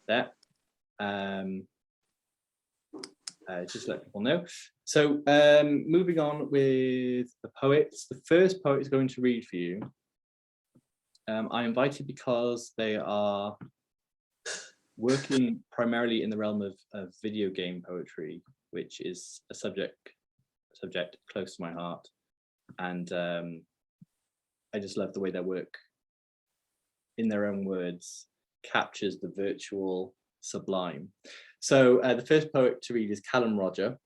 there. Just to let people know. So moving on with the poets. The first poet is going to read for you. I invited because they are working primarily in the realm of video game poetry, which is a subject close to my heart. And I just love the way their work, in their own words, captures the virtual sublime. So the first poet to read is Callum Roger.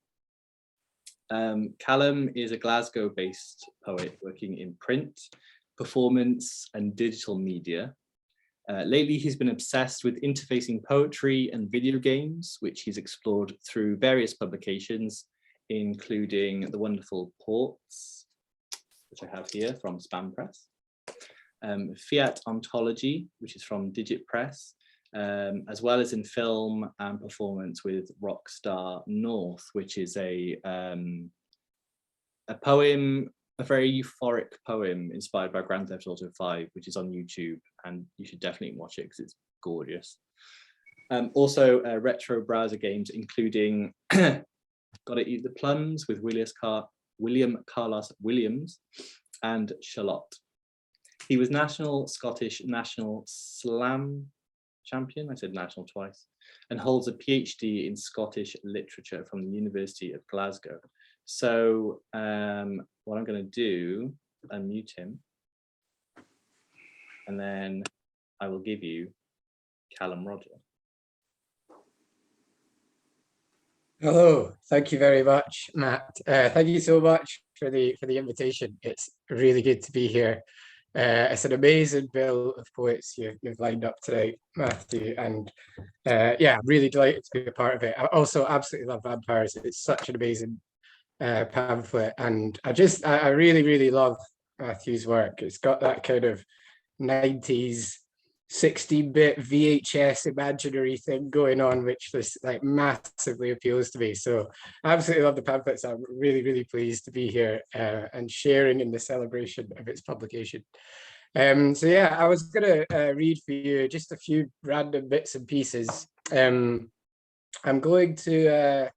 Callum is a Glasgow-based poet working in print, performance, and digital media. Lately, he's been obsessed with interfacing poetry and video games, which he's explored through various publications, including the wonderful Ports, which I have here from Spam Press, Fiat Ontology, which is from Digit Press, as well as in film and performance with Rockstar North, which is a poem, a very euphoric poem inspired by Grand Theft Auto 5, which is on YouTube, and you should definitely watch it because it's gorgeous. Also retro browser games, including Gotta Eat the Plums with William Carlos Williams and Charlotte. He was Scottish national slam champion, I said national twice, and holds a PhD in Scottish literature from the University of Glasgow. So what I'm going to do, unmute him, and then I will give you Callum Roger. Hello, thank you very much, Matt. Thank you so much for the invitation. It's really good to be here. It's an amazing bill of poets you've lined up tonight, Matthew, and yeah, I'm really delighted to be a part of it. I also absolutely love vampires. It's such an amazing pamphlet, and I really love Matthew's work. It's got that kind of 90s 16-bit VHS imaginary thing going on, which this like massively appeals to me. So I absolutely love the pamphlets. I'm really pleased to be here and sharing in the celebration of its publication. So yeah, I was gonna read for you just a few random bits and pieces. I'm going to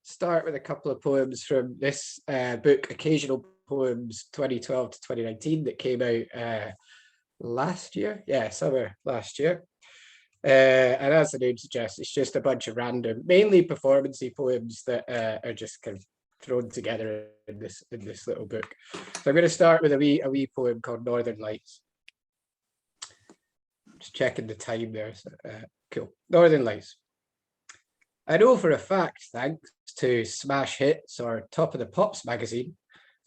start with a couple of poems from this book, Occasional Poems 2012 to 2019, that came out last year, summer last year, and as the name suggests, it's just a bunch of random, mainly performancey poems that are just kind of thrown together in this little book. So I'm going to start with a wee poem called Northern Lights. Just checking the time there. So, cool. Northern Lights. I know for a fact, thanks to Smash Hits or Top of the Pops magazine,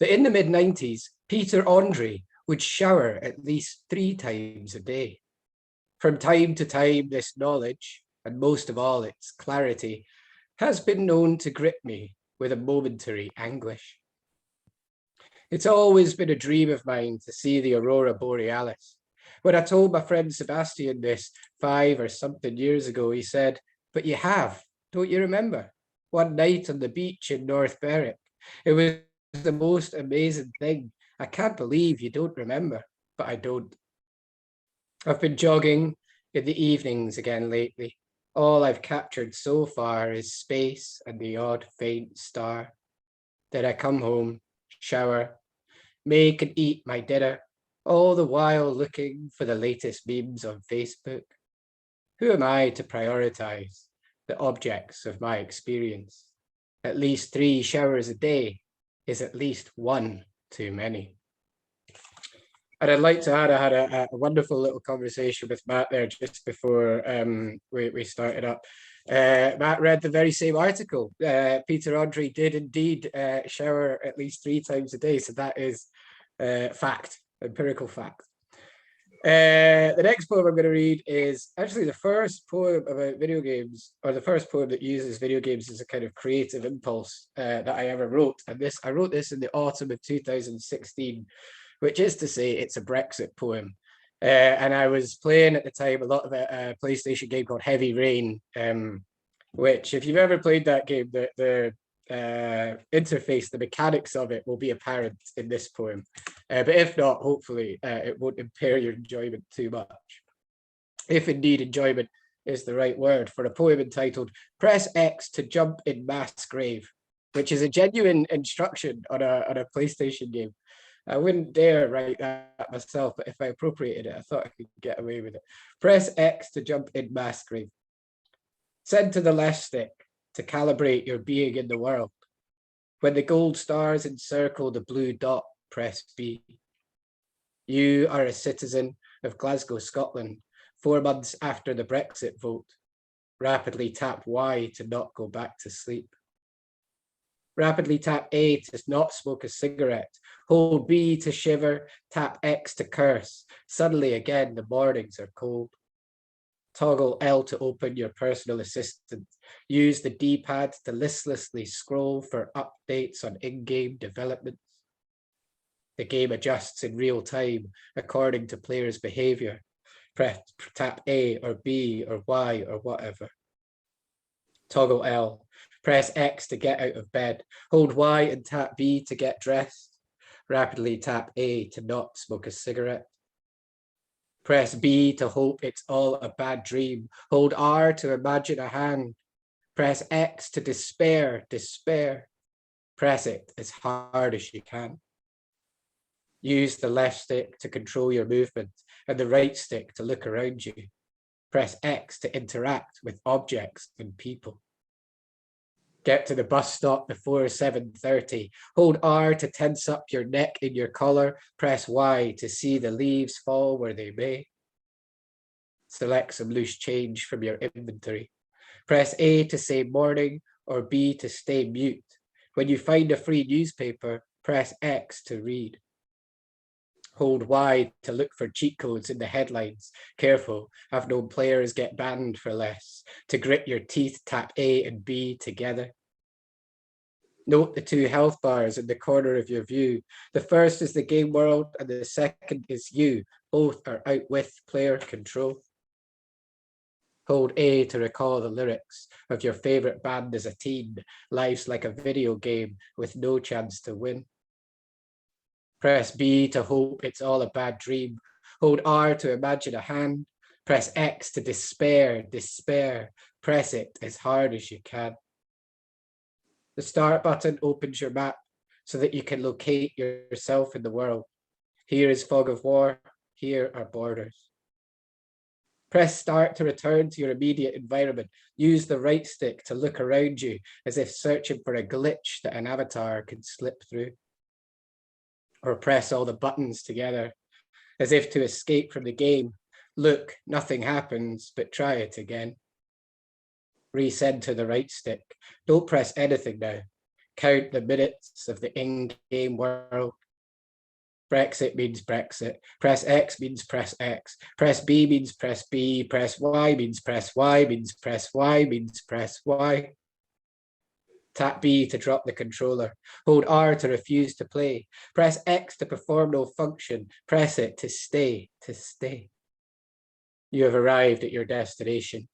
that in the mid-90s, Peter Andre would shower at least 3 times a day. From time to time, this knowledge, and most of all its clarity, has been known to grip me with a momentary anguish. It's always been a dream of mine to see the aurora borealis. When I told my friend Sebastian this 5 or something years ago, he said, "But you have, don't you remember? One night on the beach in North Berwick. It was the most amazing thing. I can't believe you don't remember," but I don't. I've been jogging in the evenings again lately. All I've captured so far is space and the odd faint star. Then I come home, shower, make and eat my dinner, all the while looking for the latest memes on Facebook. Who am I to prioritize the objects of my experience? At least 3 showers a day is at least 1 too many. And I'd like to add, I had a wonderful little conversation with Matt there just before we started up. Matt read the very same article. Peter Andre did indeed shower at least 3 times a day. So that is fact, empirical fact. The next poem I'm going to read is actually the first poem about video games, or the first poem that uses video games as a kind of creative impulse that I ever wrote. And I wrote this in the autumn of 2016, which is to say it's a Brexit poem. And I was playing at the time a lot of a PlayStation game called Heavy Rain, which if you've ever played that game, the interface, the mechanics of it will be apparent in this poem. But if not, hopefully it won't impair your enjoyment too much. If indeed enjoyment is the right word for a poem entitled Press X to Jump in Mass Grave, which is a genuine instruction on a PlayStation game. I wouldn't dare write that myself, but if I appropriated it, I thought I could get away with it. Press X to jump in mass grave. Send to the left stick to calibrate your being in the world. When the gold stars encircle the blue dot, press B. You are a citizen of Glasgow, Scotland, 4 months after the Brexit vote. Rapidly tap Y to not go back to sleep. Rapidly tap A to not smoke a cigarette. Hold B to shiver, tap X to curse. Suddenly again, the mornings are cold. Toggle L to open your personal assistant. Use the D-pad to listlessly scroll for updates on in-game developments. The game adjusts in real time according to players' behavior. Tap A or B or Y or whatever. Toggle L. Press X to get out of bed. Hold Y and tap B to get dressed. Rapidly tap A to not smoke a cigarette. Press B to hope it's all a bad dream. Hold R to imagine a hand. Press X to despair. Press it as hard as you can. Use the left stick to control your movement and the right stick to look around you. Press X to interact with objects and people. Get to the bus stop before 7:30. Hold R to tense up your neck in your collar. Press Y to see the leaves fall where they may. Select some loose change from your inventory. Press A to say morning or B to stay mute. When you find a free newspaper, press X to read. Hold Y to look for cheat codes in the headlines. Careful, I've known players get banned for less. To grit your teeth, tap A and B together. Note the 2 health bars in the corner of your view. The first is the game world and the second is you. Both are out with player control. Hold A to recall the lyrics of your favorite band as a teen. Life's like a video game with no chance to win. Press B to hope it's all a bad dream. Hold R to imagine a hand. Press X to despair. Press it as hard as you can. The start button opens your map so that you can locate yourself in the world. Here is fog of war. Here are borders. Press start to return to your immediate environment. Use the right stick to look around you as if searching for a glitch that an avatar can slip through. Or press all the buttons together as if to escape from the game. Look, nothing happens, but try it again. Recenter the right stick. Don't press anything now. Count the minutes of the in-game world. Brexit means Brexit. Press X means press X. Press B means press B. Press Y means press Y means press Y means press Y. Tap B to drop the controller. Hold R to refuse to play. Press X to perform no function. Press it to stay. You have arrived at your destination.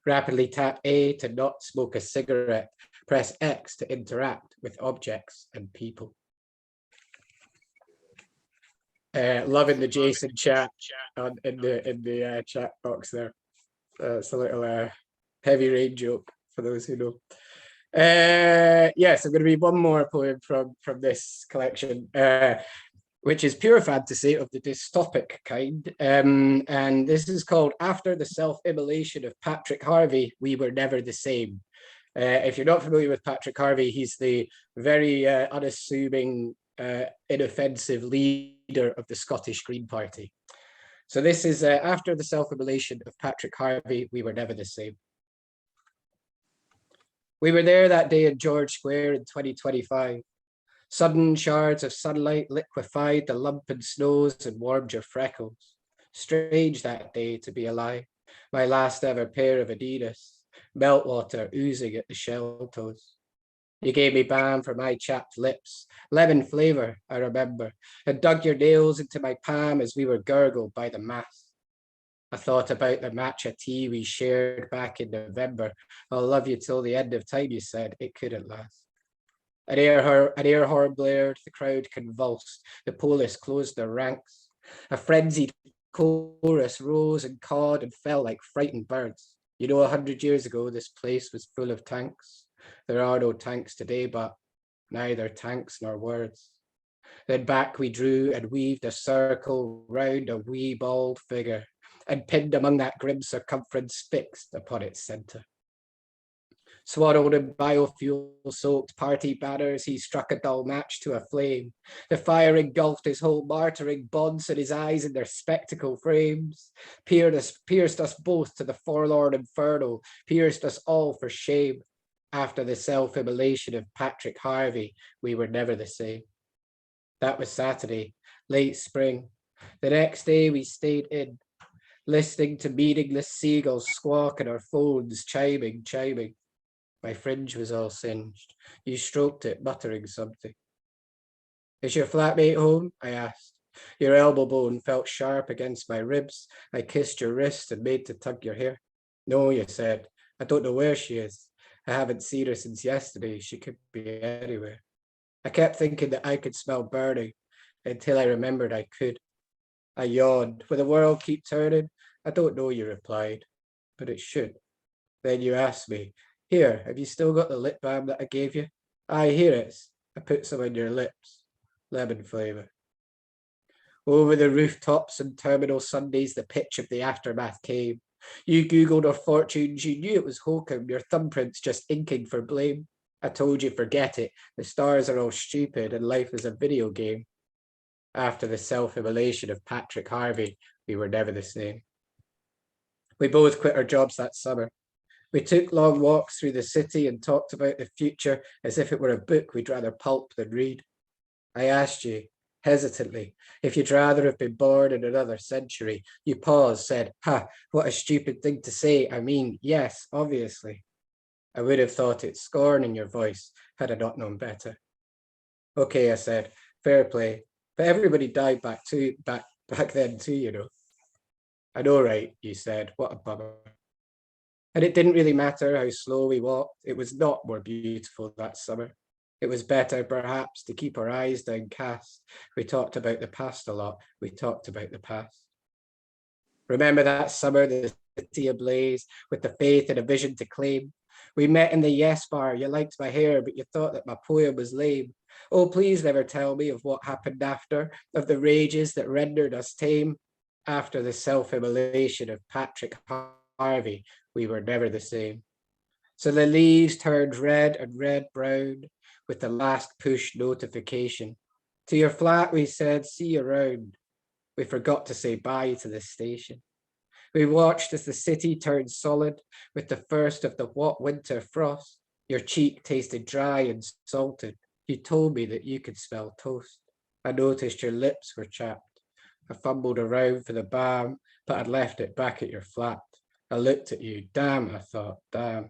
Rapidly tap A to not smoke a cigarette. Press X to interact with objects and people. Loving the Jason chat in the chat box there. It's a little heavy rain joke for those who know. Yes, I'm going to read one more poem from this collection, which is pure fantasy of the dystopic kind. And this is called After the Self-Immolation of Patrick Harvey, We Were Never the Same. If you're not familiar with Patrick Harvey, he's the very unassuming, inoffensive leader of the Scottish Green Party. So this is After the Self-Immolation of Patrick Harvey, We Were Never the Same. We were there that day in George Square in 2025. Sudden shards of sunlight liquefied the lumpen snows and warmed your freckles. Strange that day to be alive. My last ever pair of Adidas, meltwater oozing at the shell toes. You gave me balm for my chapped lips, lemon flavor, I remember, and dug your nails into my palm as we were gurgled by the mass. I thought about the matcha tea we shared back in November. I'll love you till the end of time, you said. It couldn't last. An air horn blared, the crowd convulsed, the police closed their ranks. A frenzied chorus rose and cawed and fell like frightened birds. You know, 100 years ago, this place was full of tanks. There are no tanks today, but neither tanks nor words. Then back we drew and weaved a circle round a wee bald figure, and pinned among that grim circumference fixed upon its centre. Swaddled in biofuel-soaked party banners, he struck a dull match to a flame. The fire engulfed his whole martyring bonds, and his eyes in their spectacle frames pierced us both to the forlorn inferno, pierced us all for shame. After the self-immolation of Patrick Harvey, we were never the same. That was Saturday, late spring. The next day we stayed in, listening to meaningless seagulls squawk and our phones chiming. My fringe was all singed. You stroked it, muttering something. Is your flatmate home? I asked. Your elbow bone felt sharp against my ribs. I kissed your wrist and made to tug your hair. No, you said. I don't know where she is. I haven't seen her since yesterday. She could be anywhere. I kept thinking that I could smell burning until I remembered I could. I yawned. Will the world keep turning? I don't know, you replied, but it should. Then you asked me, here, have you still got the lip balm that I gave you? Aye, here it is. I put some on your lips. Lemon flavour. Over the rooftops and terminal Sundays, the pitch of the aftermath came. You Googled our fortunes, you knew it was hokum, your thumbprints just inking for blame. I told you, forget it. The stars are all stupid and life is a video game. After the self-immolation of Patrick Harvey, we were never the same. We both quit our jobs that summer. We took long walks through the city and talked about the future as if it were a book we'd rather pulp than read. I asked you, hesitantly, if you'd rather have been born in another century. You paused, said, ha, what a stupid thing to say. I mean, yes, obviously. I would have thought it scorn in your voice had I not known better. Okay, I said, fair play. But everybody died back then too, you know. I know, right, you said, what a bummer. And it didn't really matter how slow we walked. It was not more beautiful that summer. It was better, perhaps, to keep our eyes downcast. We talked about the past a lot. We talked about the past. Remember that summer, the city ablaze, with the faith and a vision to claim. We met in the Yes Bar. You liked my hair, but you thought that my poem was lame. Oh, please never tell me of what happened after, of the rages that rendered us tame. After the self-immolation of Patrick Harvey, we were never the same. So the leaves turned red and red-brown with the last push notification. To your flat, we said, see you around. We forgot to say bye to the station. We watched as the city turned solid with the first of the what winter frost. Your cheek tasted dry and salted. You told me that you could smell toast. I noticed your lips were chapped. I fumbled around for the balm, but I'd left it back at your flat. I looked at you. Damn, I thought, damn.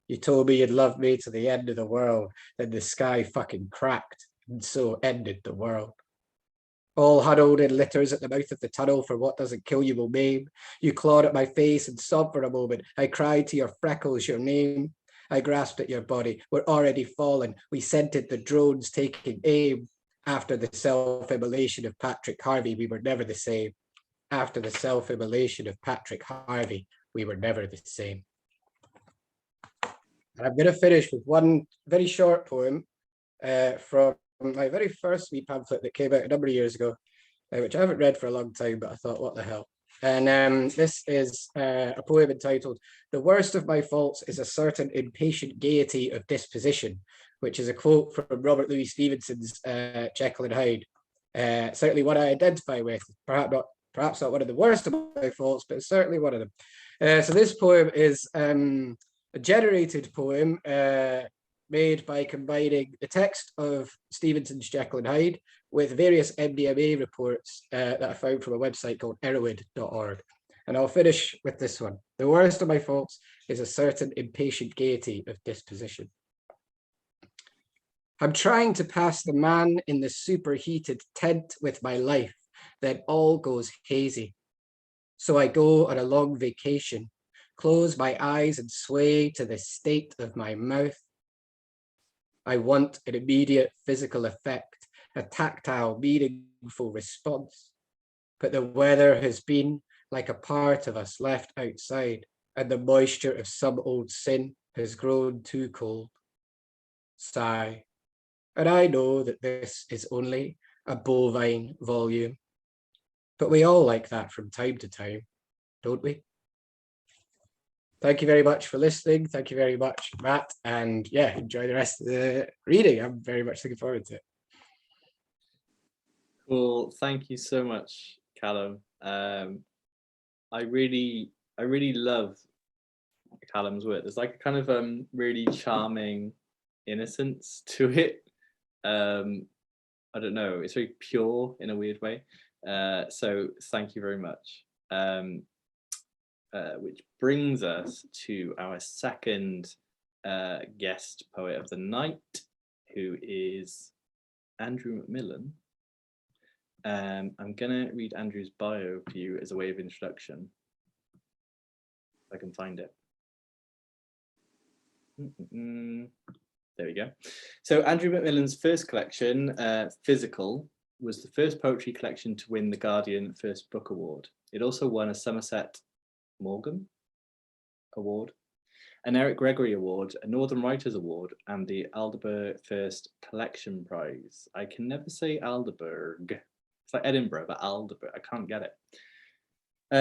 You told me you'd love me to the end of the world. Then the sky fucking cracked, and so ended the world. All huddled in litters at the mouth of the tunnel for what doesn't kill you will maim. You clawed at my face and sobbed for a moment. I cried to your freckles your name. I grasped at your body. We're already fallen. We scented the drones taking aim. After the self-immolation of Patrick Harvey, we were never the same. After the self-immolation of Patrick Harvey, we were never the same. And I'm going to finish with one very short poem from my very first wee pamphlet that came out a number of years ago, which I haven't read for a long time, but I thought, what the hell. And this is a poem entitled, The Worst of My Faults is a Certain Impatient Gaiety of Disposition, which is a quote from Robert Louis Stevenson's Jekyll and Hyde. Certainly one I identify with, perhaps not one of the worst of my faults, but certainly one of them. So this poem is a generated poem made by combining the text of Stevenson's Jekyll and Hyde with various MDMA reports that I found from a website called erowid.org. And I'll finish with this one. The worst of my faults is a certain impatient gaiety of disposition. I'm trying to pass the man in the superheated tent with my life, then all goes hazy. So I go on a long vacation, close my eyes and sway to the state of my mouth. I want an immediate physical effect, a tactile, meaningful response. But the weather has been like a part of us left outside. and the moisture of some old sin has grown too cold. Sigh. And I know that this is only a bovine volume, but we all like that from time to time, don't we? Thank you very much for listening. Thank you very much, Matt. And yeah, enjoy the rest of the reading. I'm very much looking forward to it. Cool. Thank you so much, Callum. I really love Callum's work. There's like a kind of really charming innocence to it. I don't know, it's very pure in a weird way. So thank you very much. Which brings us to our second guest poet of the night, who is Andrew Macmillan. I'm gonna read Andrew's bio to you as a way of introduction, if I can find it. There we go. So Andrew Macmillan's first collection, Physical, was the first poetry collection to win the Guardian First Book Award. It also won a Somerset Maugham Award, an Eric Gregory Award, a Northern Writers Award, and the Aldeburgh First Collection Prize. I can never say Aldeburgh. It's like Edinburgh, but Aldeburgh. I can't get it.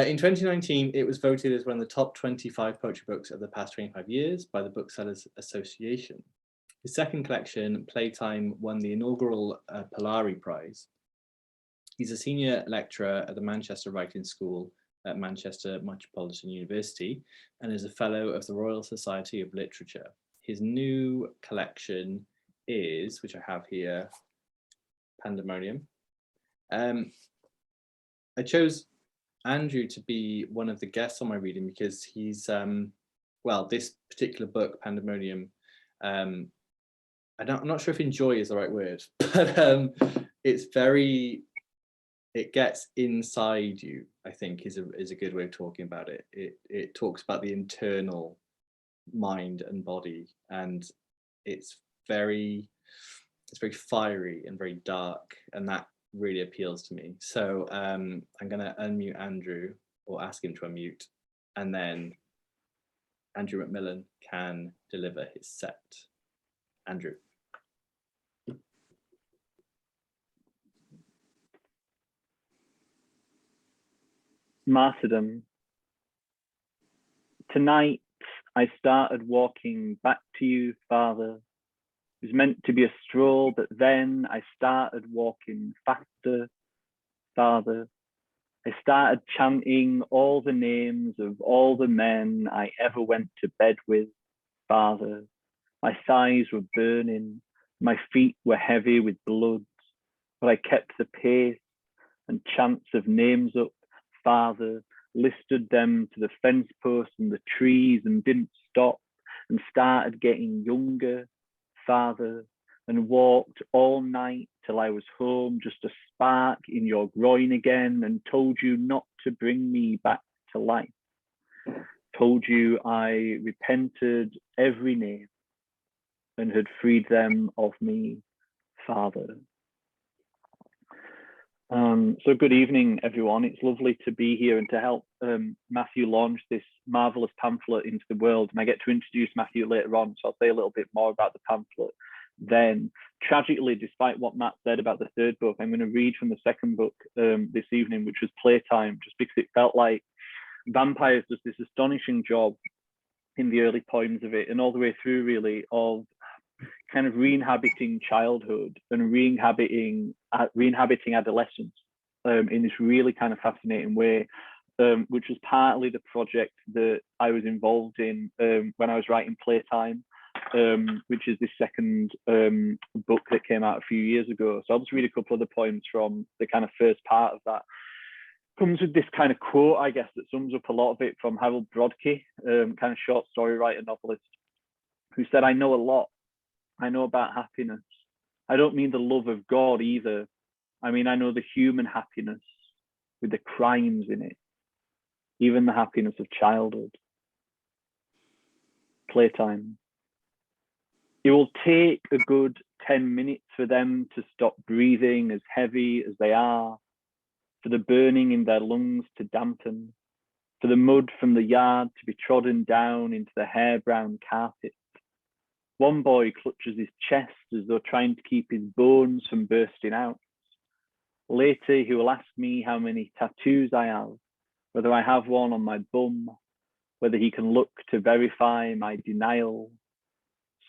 In 2019, it was voted as one of the top 25 poetry books of the past 25 years by the Booksellers Association. His second collection, Playtime, won the inaugural Polari Prize. He's a senior lecturer at the Manchester Writing School at Manchester Metropolitan University and is a fellow of the Royal Society of Literature. His new collection is, which I have here, Pandemonium. I chose Andrew to be one of the guests on my reading because he's, well, this particular book, Pandemonium, I'm not sure if enjoy is the right word, but it's very, it gets inside you, I think is a good way of talking about it. It talks about the internal mind and body, and it's very fiery and very dark, and that really appeals to me. So I'm gonna unmute Andrew, or ask him to unmute, and then Andrew Macmillan can deliver his set. Andrew. Martyrdom. Tonight I started walking back to you, Father. It was meant to be a stroll, but then I started walking faster, Father. I started chanting all the names of all the men I ever went to bed with, Father. My thighs were burning, my feet were heavy with blood, but I kept the pace and chants of names up, Father, listed them to the fence posts and the trees and didn't stop and started getting younger, Father, and walked all night till I was home, just a spark in your groin again, and told you not to bring me back to life. Told you I repented every name and had freed them of me, Father. So good evening, everyone. It's lovely to be here and to help Matthew launch this marvelous pamphlet into the world. And I get to introduce Matthew later on, so I'll say a little bit more about the pamphlet then. Tragically, despite what Matt said about the third book, I'm going to read from the second book this evening, which was Playtime, just because it felt like Vampires does this astonishing job in the early poems of it and all the way through, really, of kind of re-inhabiting childhood and re-inhabiting adolescence in this really kind of fascinating way, which was partly the project that I was involved in when I was writing Playtime, which is the second book that came out a few years ago. So I'll just read a couple of the poems from the kind of first part of that. Comes with this kind of quote, I guess, that sums up a lot of it, from Harold Brodke, kind of short story writer, novelist, who said, "I know a lot. I know about happiness. I don't mean the love of God either. I mean, I know the human happiness with the crimes in it, even the happiness of childhood." Playtime. It will take a good 10 minutes for them to stop breathing as heavy as they are, for the burning in their lungs to dampen, for the mud from the yard to be trodden down into the hair-brown carpet. One boy clutches his chest as though trying to keep his bones from bursting out. Later, he will ask me how many tattoos I have, whether I have one on my bum, whether he can look to verify my denial.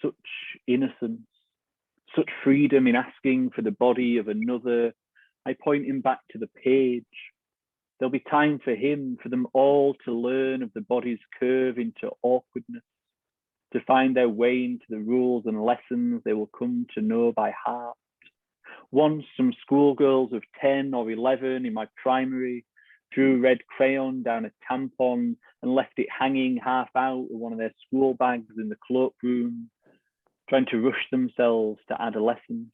Such innocence, such freedom in asking for the body of another. I point him back to the page. There'll be time for him, for them all to learn of the body's curve into awkwardness, to find their way into the rules and lessons they will come to know by heart. Once some schoolgirls of 10 or 11 in my primary drew red crayon down a tampon and left it hanging half out of one of their school bags in the cloakroom, trying to rush themselves to adolescence.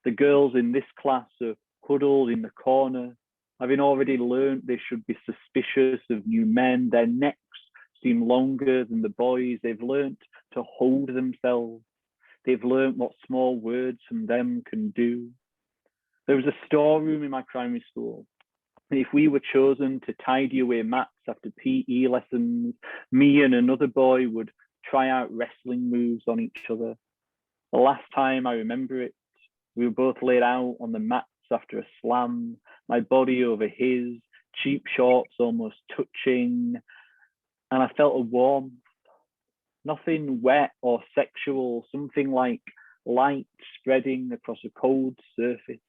The girls in this class are huddled in the corner, having already learned they should be suspicious of new men. Their necks seem longer than the boys. They've learnt to hold themselves. They've learnt what small words from them can do. There was a storeroom in my primary school. And if we were chosen to tidy away mats after PE lessons, me and another boy would try out wrestling moves on each other. The last time I remember it, we were both laid out on the mats after a slam, my body over his, cheap shorts almost touching, and I felt a warmth, nothing wet or sexual, something like light spreading across a cold surface.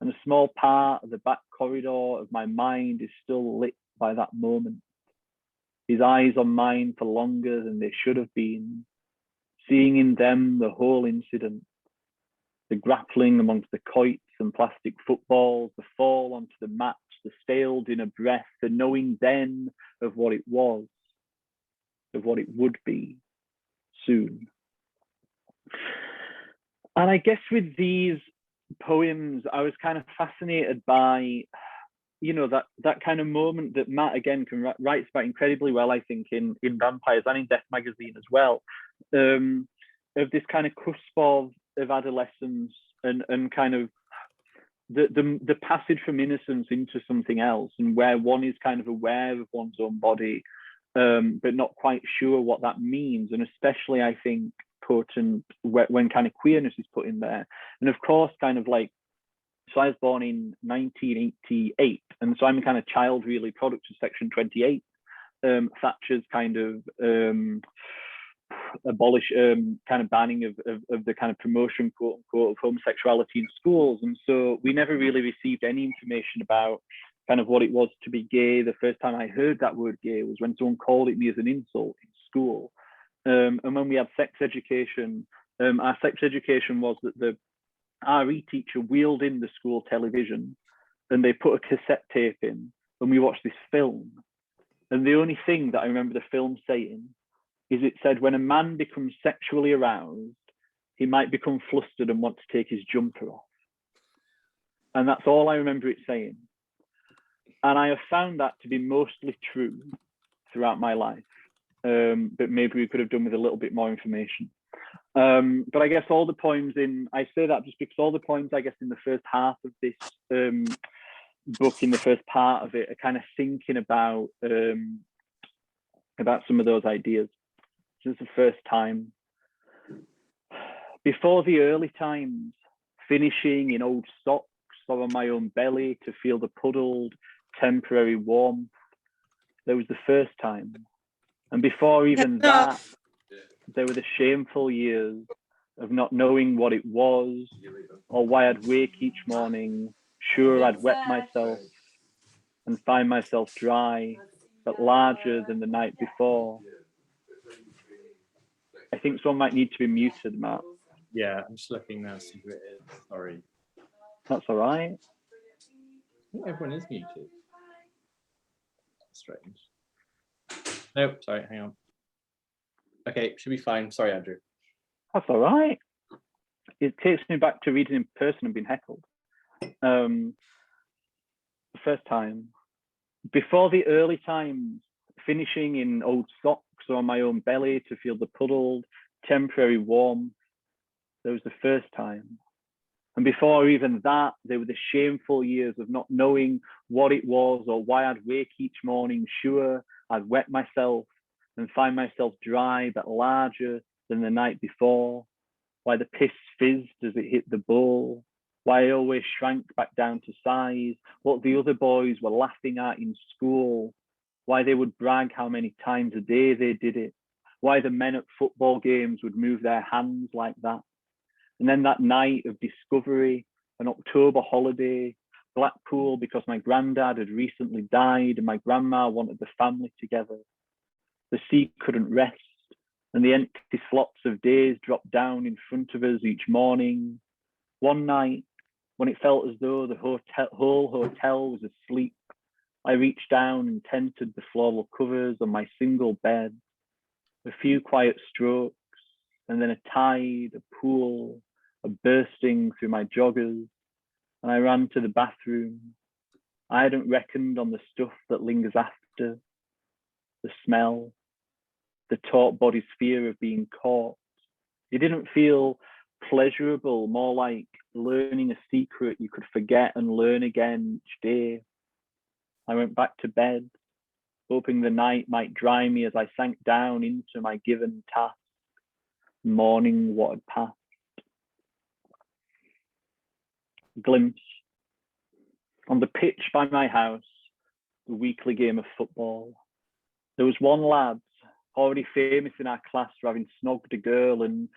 And a small part of the back corridor of my mind is still lit by that moment. His eyes on mine for longer than they should have been, seeing in them the whole incident, the grappling amongst the quoits and plastic footballs, the fall onto the mats, the stale dinner breath, the knowing then of what it was, of what it would be soon. And I guess with these poems, I was kind of fascinated by, that kind of moment that Matt, again, writes about incredibly well, I think, in Vampires and in Death Magazine as well, of this kind of cusp of adolescence and kind of the passage from innocence into something else, and where one is kind of aware of one's own body, but not quite sure what that means. And especially, I think, potent when kind of queerness is put in there. And of course, kind of like, so I was born in 1988, and so I'm a kind of child, really, product of Section 28. Thatcher's kind of abolish kind of banning of the kind of promotion, quote unquote, of homosexuality in schools. And so we never really received any information about kind of what it was to be gay. The first time I heard that word gay was when someone called it me as an insult in school. And when we had sex education, our sex education was that the RE teacher wheeled in the school television and they put a cassette tape in and we watched this film. And the only thing that I remember the film saying is it said, when a man becomes sexually aroused, he might become flustered and want to take his jumper off. And that's all I remember it saying. And I have found that to be mostly true throughout my life. But maybe we could have done with a little bit more information. But I guess all the poems I say that just because all the poems, I guess, in the first half of this book, in the first part of it, are kind of thinking about some of those ideas. This is the first time. Before the early times, finishing in old socks or on my own belly to feel the puddled, temporary warmth, there was the first time. And before even that, there were the shameful years of not knowing what it was or why I'd wake each morning, sure I'd wet myself and find myself dry, but larger than the night before. I think someone might need to be muted, Matt. Yeah, I'm just looking now to see who it is. Sorry. That's all right. I think everyone is muted. Strange. Nope, sorry, hang on. Okay, should be fine. Sorry, Andrew. That's all right. It takes me back to reading in person and being heckled. The first time. Before the early times, finishing in old socks or on my own belly to feel the puddled, temporary warmth, there was the first time. And before even that, there were the shameful years of not knowing what it was or why I'd wake each morning sure I'd wet myself and find myself dry but larger than the night before, why the piss fizzed as it hit the bowl, why I always shrank back down to size, what the other boys were laughing at in school, why they would brag how many times a day they did it, why the men at football games would move their hands like that. And then that night of discovery, an October holiday, Blackpool because my granddad had recently died and my grandma wanted the family together. The sea couldn't rest and the empty slots of days dropped down in front of us each morning. One night, when it felt as though the whole hotel was asleep, I reached down and tented the floral covers on my single bed. A few quiet strokes, and then a tide, a pool, a bursting through my joggers, and I ran to the bathroom. I hadn't reckoned on the stuff that lingers after, the smell, the taut body's fear of being caught. It didn't feel pleasurable, more like learning a secret you could forget and learn again each day. I went back to bed, hoping the night might dry me as I sank down into my given task, mourning what had passed. Glimpse. On the pitch by my house, the weekly game of football. There was one lad, already famous in our class for having snogged a girl and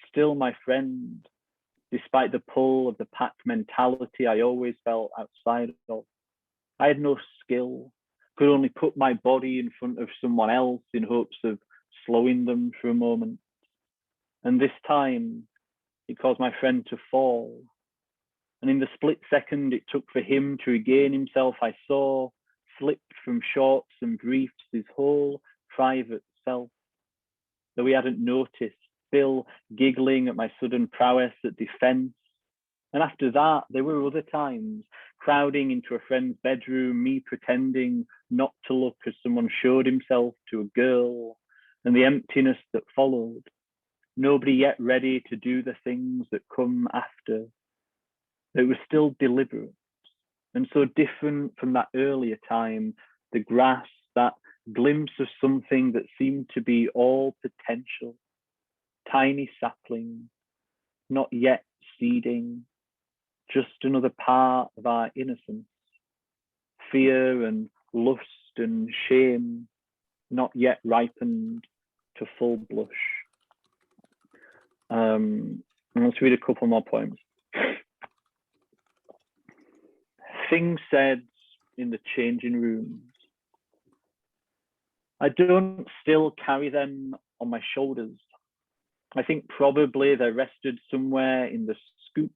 still my friend, despite the pull of the pack mentality I always felt outside of. I had no skill, could only put my body in front of someone else in hopes of slowing them for a moment. And this time, it caused my friend to fall. And in the split second it took for him to regain himself, I saw, slipped from shorts and briefs, his whole private self. Though he hadn't noticed, still giggling at my sudden prowess at defence. And after that, there were other times, crowding into a friend's bedroom, me pretending not to look as someone showed himself to a girl, and the emptiness that followed. Nobody yet ready to do the things that come after. It was still deliberate and so different from that earlier time, the grass, that glimpse of something that seemed to be all potential, tiny sapling, not yet seeding, just another part of our innocence, fear and lust and shame, not yet ripened to full blush. Let's read a couple more poems. Things said in the changing rooms. I don't still carry them on my shoulders. I think probably they rested somewhere in the scoop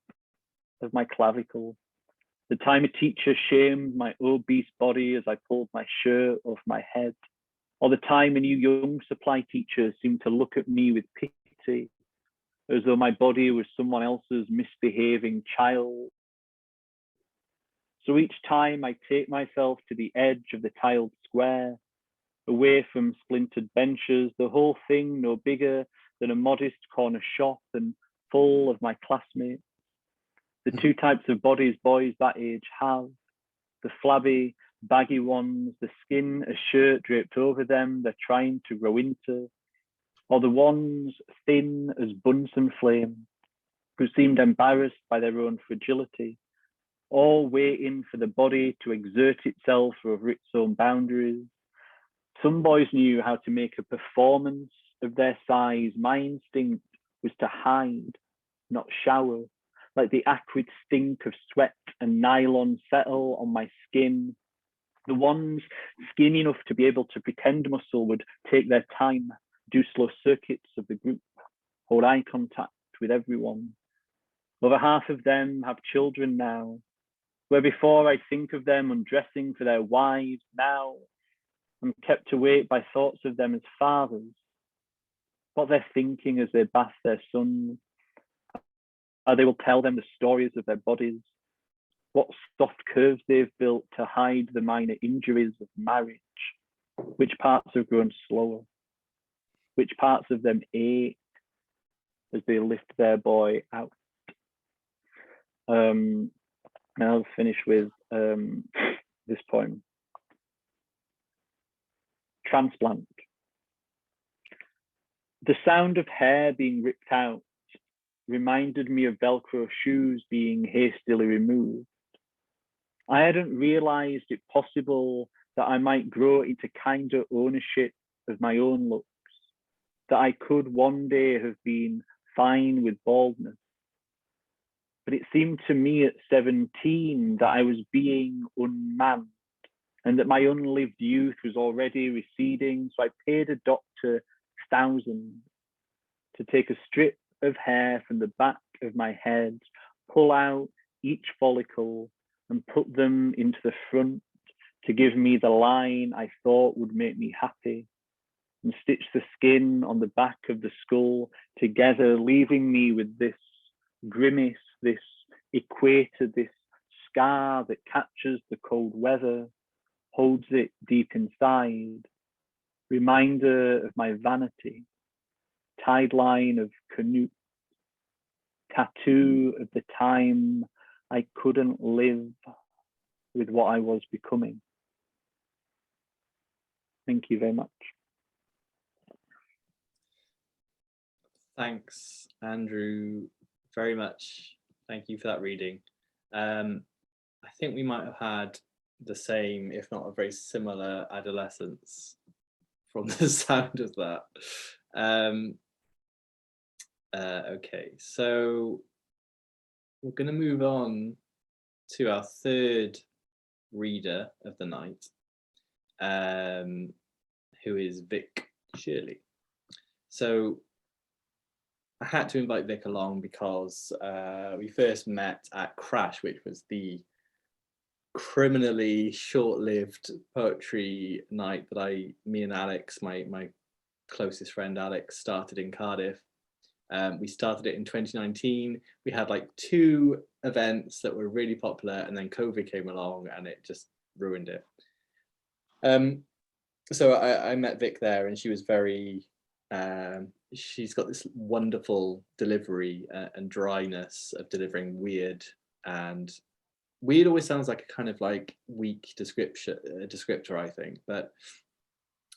of my clavicle. The time a teacher shamed my obese body as I pulled my shirt off my head, or the time a new young supply teacher seemed to look at me with pity, as though my body was someone else's misbehaving child. So each time I take myself to the edge of the tiled square, away from splintered benches, the whole thing no bigger than a modest corner shop and full of my classmates. The two types of bodies boys that age have, the flabby, baggy ones, the skin a shirt draped over them they're trying to grow into, or the ones thin as Bunsen flame, who seemed embarrassed by their own fragility, all waiting for the body to exert itself over its own boundaries. Some boys knew how to make a performance of their size. My instinct was to hide, not shower, like the acrid stink of sweat and nylon settle on my skin. The ones skinny enough to be able to pretend muscle would take their time, do slow circuits of the group, hold eye contact with everyone. Over half of them have children now, where before I think of them undressing for their wives, now I'm kept awake by thoughts of them as fathers, what they're thinking as they bath their sons, how they will tell them the stories of their bodies, what soft curves they've built to hide the minor injuries of marriage, which parts have grown slower, which parts of them ache as they lift their boy out. And I'll finish with this poem. Transplant. The sound of hair being ripped out reminded me of Velcro shoes being hastily removed. I hadn't realized it possible that I might grow into kinder ownership of my own looks, that I could one day have been fine with baldness. But it seemed to me at 17 that I was being unmanned and that my unlived youth was already receding. So I paid a doctor thousands to take a strip of hair from the back of my head, pull out each follicle and put them into the front to give me the line I thought would make me happy, and stitch the skin on the back of the skull together, leaving me with this grimace, this equator, this scar that captures the cold weather, holds it deep inside, reminder of my vanity, tide line of Canute, tattoo of the time I couldn't live with what I was becoming. Thank you very much. Thanks, Andrew, very much. Thank you for that reading. I think we might have had the same, if not a very similar adolescence from the sound of that. Okay, so we're going to move on to our third reader of the night, who is Vic Shirley. So I had to invite Vic along because we first met at Crash, which was the criminally short-lived poetry night that me and Alex, my closest friend Alex, started in Cardiff. We started it in 2019. We had like 2 events that were really popular, and then COVID came along and it just ruined it. So I met Vic there, and she was very, she's got this wonderful delivery and dryness of delivering weird, and weird always sounds like a kind of like weak descriptor, I think, but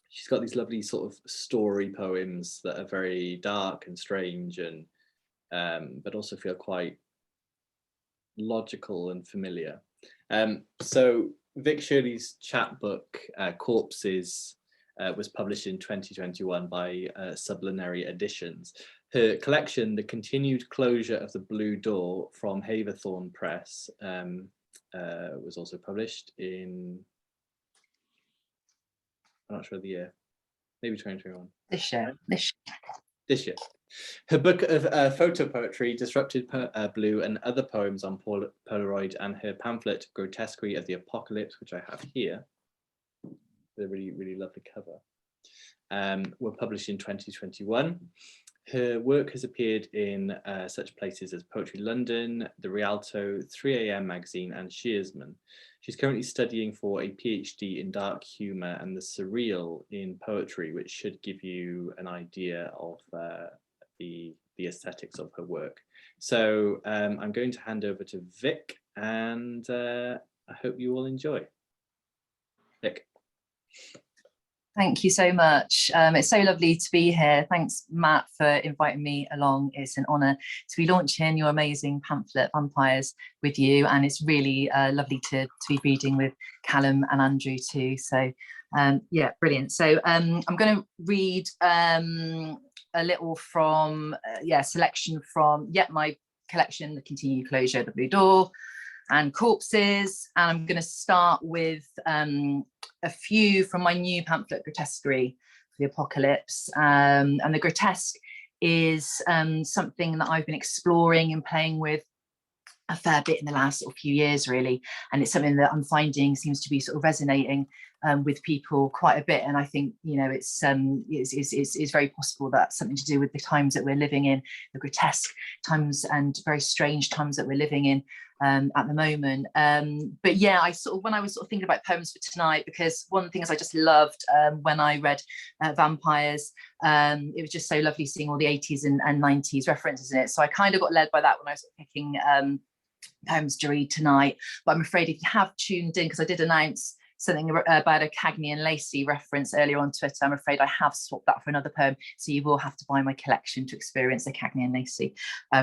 she's got these lovely sort of story poems that are very dark and strange, and but also feel quite logical and familiar. So Vic Shirley's chapbook, Corpses, was published in 2021 by Sublunary Editions. Her collection, The Continued Closure of the Blue Door, from Haverthorne Press, was also published in, I'm not sure the year, maybe 2021. This year. Her book of photo poetry, Disrupted Blue and Other Poems on Polaroid, and her pamphlet, Grotesquerie of the Apocalypse, which I have here, with a really, really lovely cover, were published in 2021. Her work has appeared in such places as Poetry London, The Rialto, 3am magazine, and Shearsman. She's currently studying for a PhD in dark humour and the surreal in poetry, which should give you an idea of the aesthetics of her work. So I'm going to hand over to Vic, and I hope you all enjoy. Vic. Thank you so much. It's so lovely to be here. Thanks, Matt, for inviting me along. It's an honour to be launching your amazing pamphlet, Vampires, with you. And it's really lovely to be reading with Callum and Andrew too. So yeah, brilliant. So I'm going to read a little from, selection from, my collection, The Continued Closure of the Blue Door, and Corpses, and I'm going to start with a few from my new pamphlet, Grotesquerie for the Apocalypse. And the grotesque is something that I've been exploring and playing with a fair bit in the last sort of few years, really, and it's something that I'm finding seems to be sort of resonating with people quite a bit. And I think, you know, it's very possible that's something to do with the times that we're living in, the grotesque times and very strange times that we're living in at the moment. But yeah, when I was sort of thinking about poems for tonight, because one of the things I just loved when I read Vampires, it was just so lovely seeing all the 80s and 90s references in it. So I kind of got led by that when I was picking poems to read tonight, but I'm afraid if you have tuned in, because I did announce something about a Cagney and Lacey reference earlier on Twitter, I'm afraid I have swapped that for another poem, so you will have to buy my collection to experience the Cagney and Lacey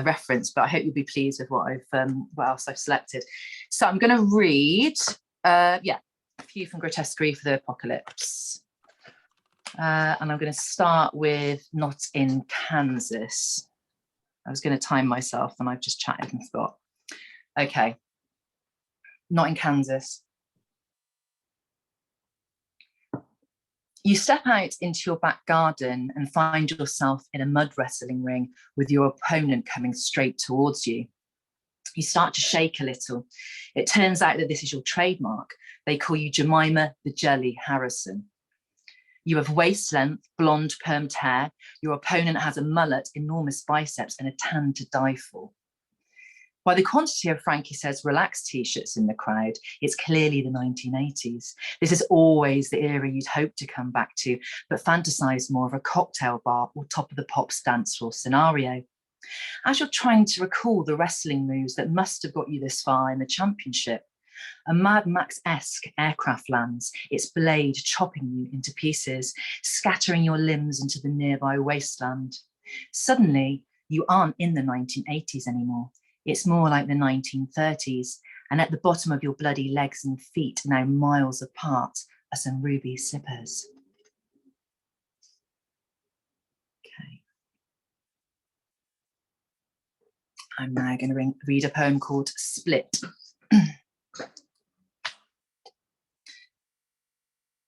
reference, but I hope you'll be pleased with what else I've selected. So I'm going to read, a few from Grotesquerie for the Apocalypse. And I'm going to start with Not in Kansas. I was going to time myself and I've just chatted and forgot. Okay, Not in Kansas. You step out into your back garden and find yourself in a mud wrestling ring with your opponent coming straight towards you. You start to shake a little. It turns out that this is your trademark. They call you Jemima the Jelly Harrison. You have waist length, blonde permed hair. Your opponent has a mullet, enormous biceps, and a tan to die for. By the quantity of Frankie Says Relax t-shirts in the crowd, it's clearly the 1980s. This is always the era you'd hope to come back to, but fantasise more of a cocktail bar or top of the pops dance floor scenario. As you're trying to recall the wrestling moves that must have got you this far in the championship, a Mad Max-esque aircraft lands, its blade chopping you into pieces, scattering your limbs into the nearby wasteland. Suddenly, you aren't in the 1980s anymore. It's more like the 1930s, and at the bottom of your bloody legs and feet, now miles apart, are some ruby slippers. Okay. I'm now going to read a poem called Split.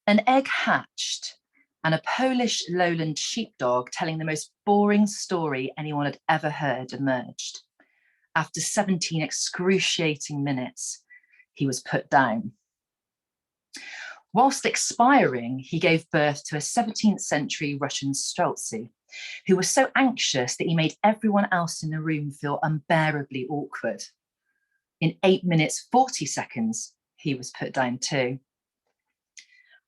An egg hatched, and a Polish lowland sheepdog telling the most boring story anyone had ever heard emerged. After 17 excruciating minutes, he was put down. Whilst expiring, he gave birth to a 17th century Russian Streltsy, who was so anxious that he made everyone else in the room feel unbearably awkward. In 8 minutes, 40 seconds, he was put down too.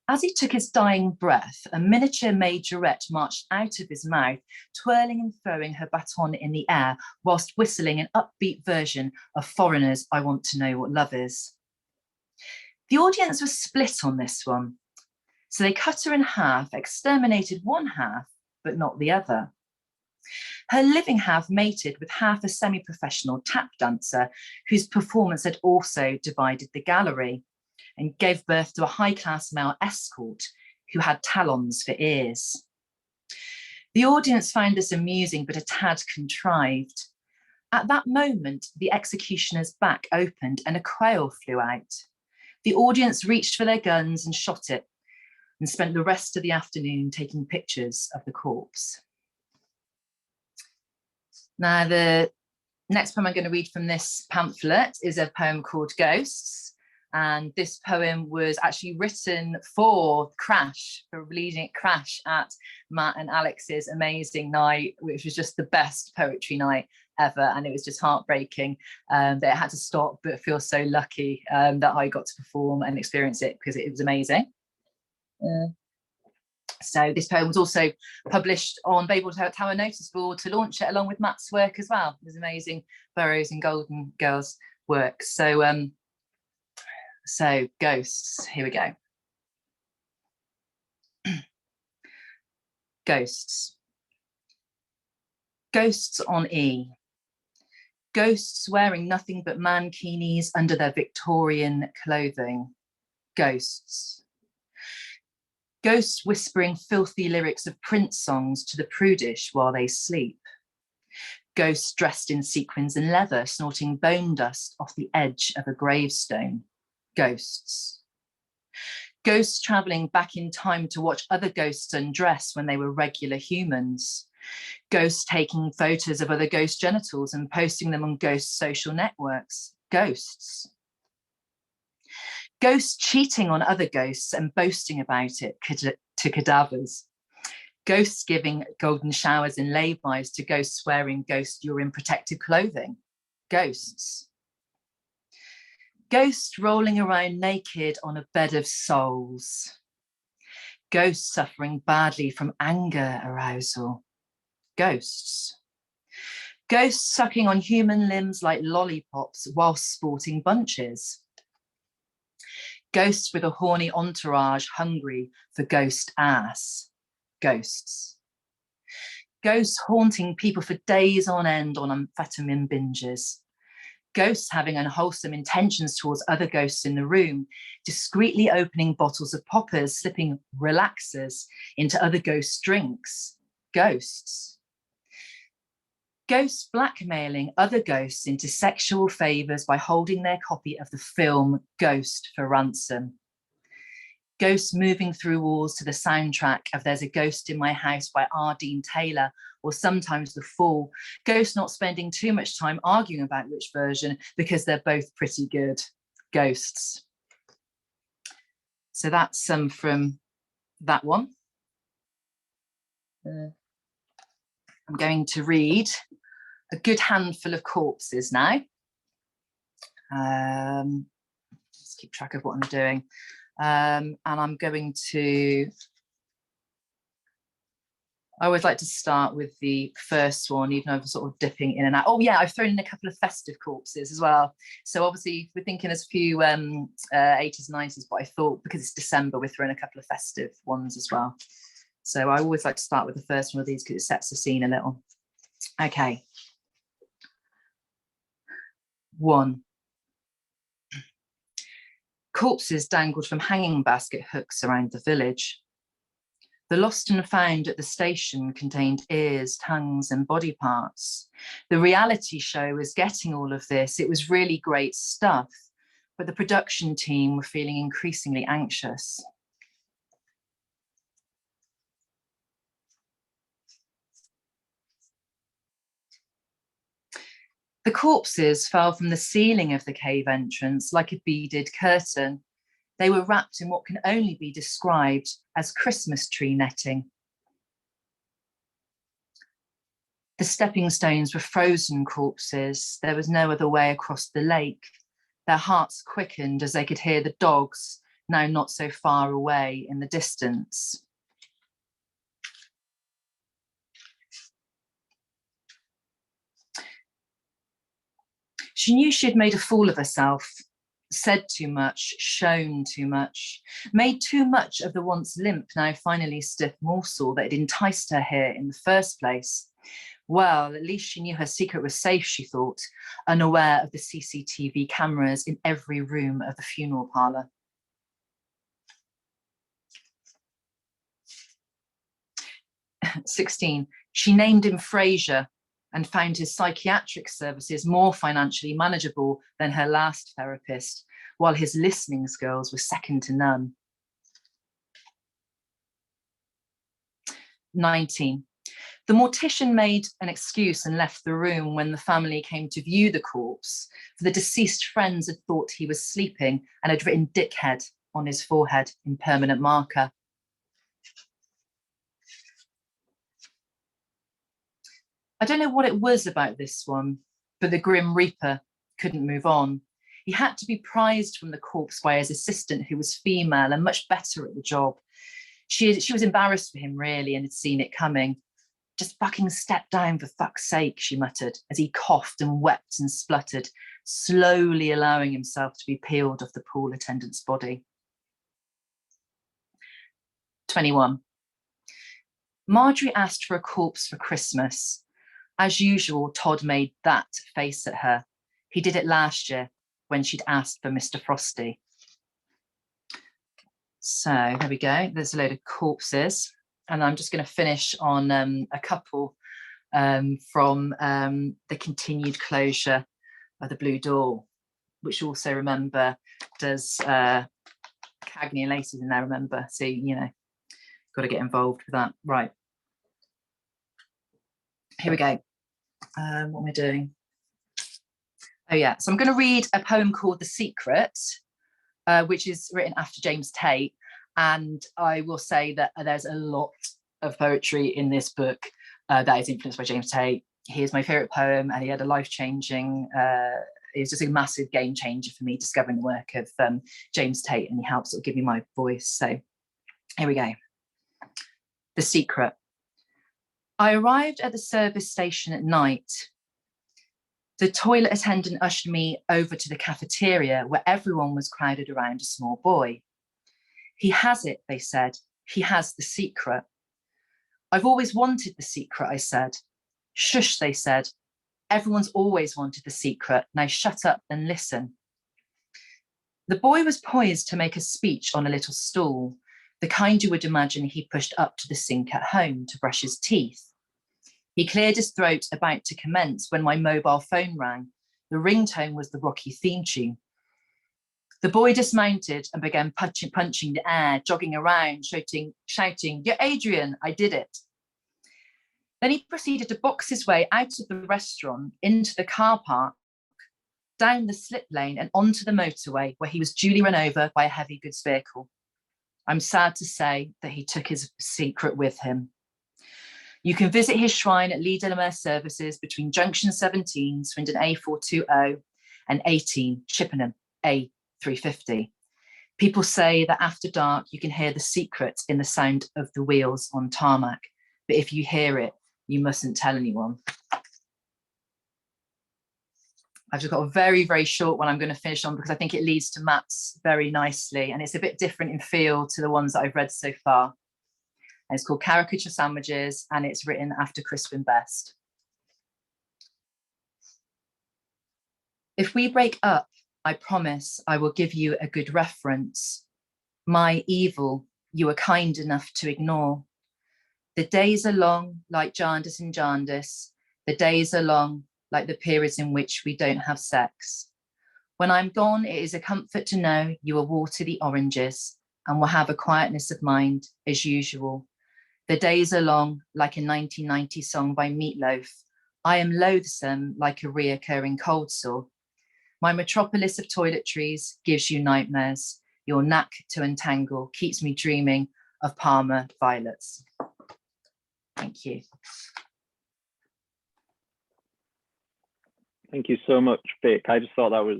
As he took his dying breath, a miniature majorette marched out of his mouth, twirling and throwing her baton in the air, whilst whistling an upbeat version of Foreigner's I Want to Know What Love Is. The audience was split on this one, so they cut her in half, exterminated one half, but not the other. Her living half mated with half a semi-professional tap dancer, whose performance had also divided the gallery, and gave birth to a high-class male escort who had talons for ears. The audience found this amusing, but a tad contrived. At that moment, the executioner's back opened and a quail flew out. The audience reached for their guns and shot it, and spent the rest of the afternoon taking pictures of the corpse. Now, the next poem I'm going to read from this pamphlet is a poem called Ghosts. And this poem was actually written for Crash, for leading at Crash at Matt and Alex's amazing night, which was just the best poetry night ever. And it was just heartbreaking that it had to stop, but I feel so lucky that I got to perform and experience it because it was amazing. So this poem was also published on Babel Tower notice board to launch it along with Matt's work as well. It was amazing Burroughs and Golden Girls work. So Ghosts, here we go. Ghosts. Ghosts on E. Ghosts wearing nothing but mankinis under their Victorian clothing. Ghosts. Ghosts whispering filthy lyrics of Prince songs to the prudish while they sleep. Ghosts dressed in sequins and leather, snorting bone dust off the edge of a gravestone. Ghosts. Ghosts travelling back in time to watch other ghosts undress when they were regular humans. Ghosts taking photos of other ghost genitals and posting them on ghost social networks. Ghosts. Ghosts cheating on other ghosts and boasting about it to cadavers. Ghosts giving golden showers and laybys to ghosts wearing ghost urine protective clothing. Ghosts. Ghosts rolling around naked on a bed of souls. Ghosts suffering badly from anger arousal. Ghosts. Ghosts sucking on human limbs like lollipops whilst sporting bunches. Ghosts with a horny entourage hungry for ghost ass. Ghosts. Ghosts haunting people for days on end on amphetamine binges. Ghosts having unwholesome intentions towards other ghosts in the room, discreetly opening bottles of poppers, slipping relaxers into other ghosts' drinks. Ghosts. Ghosts blackmailing other ghosts into sexual favours by holding their copy of the film Ghost for ransom. Ghosts moving through walls to the soundtrack of There's a Ghost in My House by R. Dean Taylor, or sometimes The Fall. Ghosts not spending too much time arguing about which version because they're both pretty good. Ghosts. So that's some from that one. I'm going to read a good handful of corpses now. Let's keep track of what I'm doing. And I'm going to, I always like to start with the first one, even though I'm sort of dipping in and out. Oh yeah, I've thrown in a couple of festive corpses as well. So obviously we're thinking there's a few 80s and 90s, but I thought because it's December, we're throwing a couple of festive ones as well. So I always like to start with the first one of these because it sets the scene a little. Okay. 1. Corpses dangled from hanging basket hooks around the village. The lost and found at the station contained ears, tongues, and body parts. The reality show was getting all of this. It was really great stuff, but the production team were feeling increasingly anxious. The corpses fell from the ceiling of the cave entrance like a beaded curtain. They were wrapped in what can only be described as Christmas tree netting. The stepping stones were frozen corpses. There was no other way across the lake. Their hearts quickened as they could hear the dogs, now not so far away in the distance. She knew she had made a fool of herself, said too much, shown too much, made too much of the once limp, now finally stiff morsel that had enticed her here in the first place. Well, at least she knew her secret was safe, she thought, unaware of the CCTV cameras in every room of the funeral parlour. "16. She named him Fraser and found his psychiatric services more financially manageable than her last therapist, while his listening skills were second to none. 19. The mortician made an excuse and left the room when the family came to view the corpse, for the deceased friends had thought he was sleeping and had written dickhead on his forehead in permanent marker. I don't know what it was about this one, but the Grim Reaper couldn't move on. He had to be prized from the corpse by his assistant, who was female and much better at the job. She was embarrassed for him, really, and had seen it coming. "Just fucking step down, for fuck's sake," she muttered, as he coughed and wept and spluttered, slowly allowing himself to be peeled off the pool attendant's body. 21. Marjorie asked for a corpse for Christmas. As usual, Todd made that face at her. He did it last year when she'd asked for Mr. Frosty. So there we go. There's a load of corpses. And I'm just going to finish on a couple from the continued closure of the Blue Door, which also, remember, does Cagney and Lacey's in there, remember? So, you know, got to get involved with that. Right. Here we go. What am I doing? Oh yeah, so I'm going to read a poem called The Secret, which is written after James Tate. And I will say that there's a lot of poetry in this book that is influenced by James Tate. He is my favourite poem, and he had a life-changing, it was just a massive game changer for me, discovering the work of James Tate, and he helped sort of give me my voice. So here we go. The Secret. I arrived at the service station at night. The toilet attendant ushered me over to the cafeteria where everyone was crowded around a small boy. He has it, they said. He has the secret. I've always wanted the secret, I said. Shush, they said. Everyone's always wanted the secret. Now shut up and listen. The boy was poised to make a speech on a little stool, the kind you would imagine he pushed up to the sink at home to brush his teeth. He cleared his throat about to commence when my mobile phone rang. The ringtone was the Rocky theme tune. The boy dismounted and began punching the air, jogging around, shouting, "You're Adrian, I did it." Then he proceeded to box his way out of the restaurant, into the car park, down the slip lane and onto the motorway where he was duly run over by a heavy goods vehicle. I'm sad to say that he took his secret with him. You can visit his shrine at Lee Delamere Services between Junction 17, Swindon A420, and 18, Chippenham A350. People say that after dark, you can hear the secret in the sound of the wheels on tarmac. But if you hear it, you mustn't tell anyone. I've just got a very, very short one I'm going to finish on because I think it leads to Matt's very nicely. And it's a bit different in feel to the ones that I've read so far. And it's called Caricature Sandwiches, and it's written after Crispin Best. If we break up, I promise I will give you a good reference. My evil, you are kind enough to ignore. The days are long, like jaundice and jaundice. The days are long, like the periods in which we don't have sex. When I'm gone, it is a comfort to know you will water the oranges and will have a quietness of mind as usual. The days are long, like a 1990 song by Meatloaf. I am loathsome, like a reoccurring cold sore. My metropolis of toiletries gives you nightmares. Your knack to untangle keeps me dreaming of Parma violets. Thank you. Thank you so much, Vic. I just thought that was,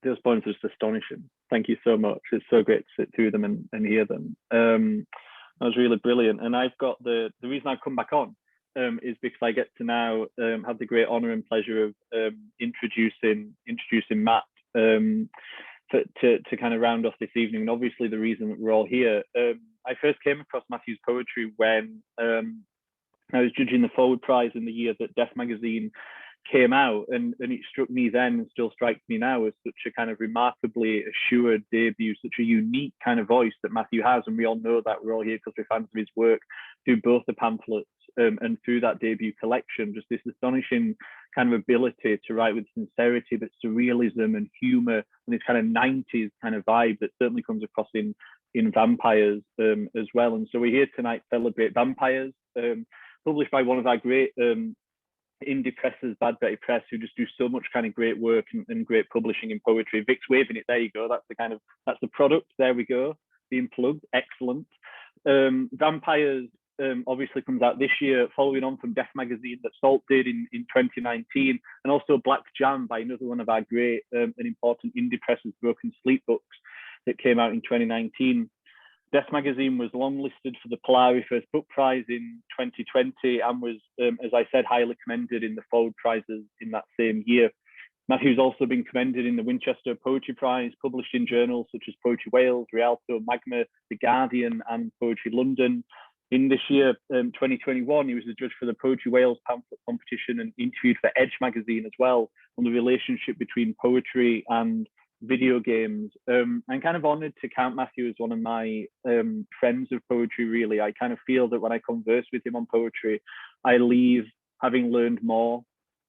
those points were just astonishing. Thank you so much. It's so great to sit through them and hear them. That was really brilliant. And I've got the reason I've come back on is because I get to now have the great honor and pleasure of introducing Matt to kind of round off this evening. And obviously the reason that we're all here, I first came across Matthew's poetry when I was judging the Forward Prize in the year that Death magazine came out, and it struck me then and still strikes me now as such a kind of remarkably assured debut, such a unique kind of voice that Matthew has. And we all know that. We're all here because we're fans of his work through both the pamphlets and through that debut collection. Just this astonishing kind of ability to write with sincerity, but surrealism and humor, and this kind of 90s kind of vibe that certainly comes across in Vampires as well. And so we're here tonight to celebrate Vampires, published by one of our great indie presses, Bad Betty Press, who just do so much kind of great work and great publishing in poetry. Vic's waving it. There you go. That's the product. There we go. Being plugged. Excellent. Vampires obviously comes out this year, following on from Death magazine that Salt did in 2019, and also Black Jam by another one of our great and important indie presses, Broken Sleep Books, that came out in 2019. Death magazine was longlisted for the Polari First Book Prize in 2020 and was, as I said, highly commended in the Forward Prizes in that same year. Matthew's also been commended in the Winchester Poetry Prize, published in journals such as Poetry Wales, Rialto, Magma, The Guardian, and Poetry London. In this year, 2021, he was the judge for the Poetry Wales pamphlet competition and interviewed for Edge magazine as well on the relationship between poetry and video games. I'm kind of honored to count Matthew as one of my friends of poetry, really. I kind of feel that when I converse with him on poetry, I leave having learned more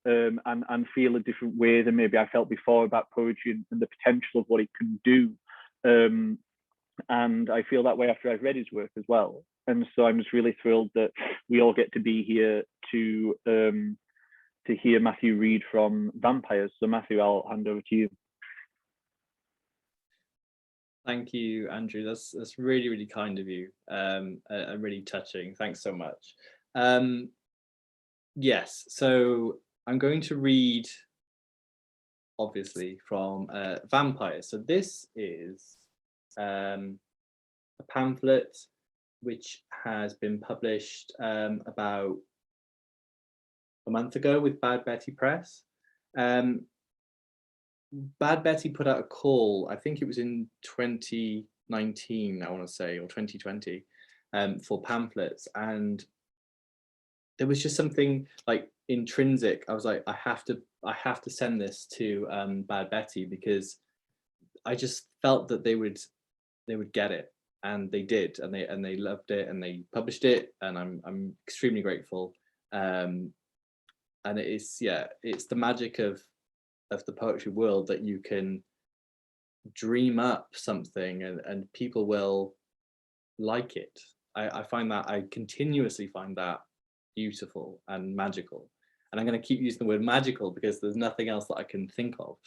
and feel a different way than maybe I felt before about poetry and the potential of what it can do. And I feel that way after I've read his work as well. And so I'm just really thrilled that we all get to be here to hear Matthew read from Vampires. So Matthew, I'll hand over to you. Thank you, Andrew. That's really, really kind of you, and really touching. Thanks so much. Yes, so I'm going to read, obviously, from Vampires. So this is a pamphlet which has been published about a month ago with Bad Betty Press. Bad Betty put out a call, I think it was in 2019, I want to say, or 2020, for pamphlets, and there was just something like intrinsic. I was like, I have to send this to Bad Betty, because I just felt that they would get it, and they did, and they loved it, and they published it, and I'm extremely grateful. And it is, yeah, it's the magic of the poetry world, that you can dream up something and people will like it. I find that, I continuously find that beautiful and magical, and I'm going to keep using the word magical because there's nothing else that I can think of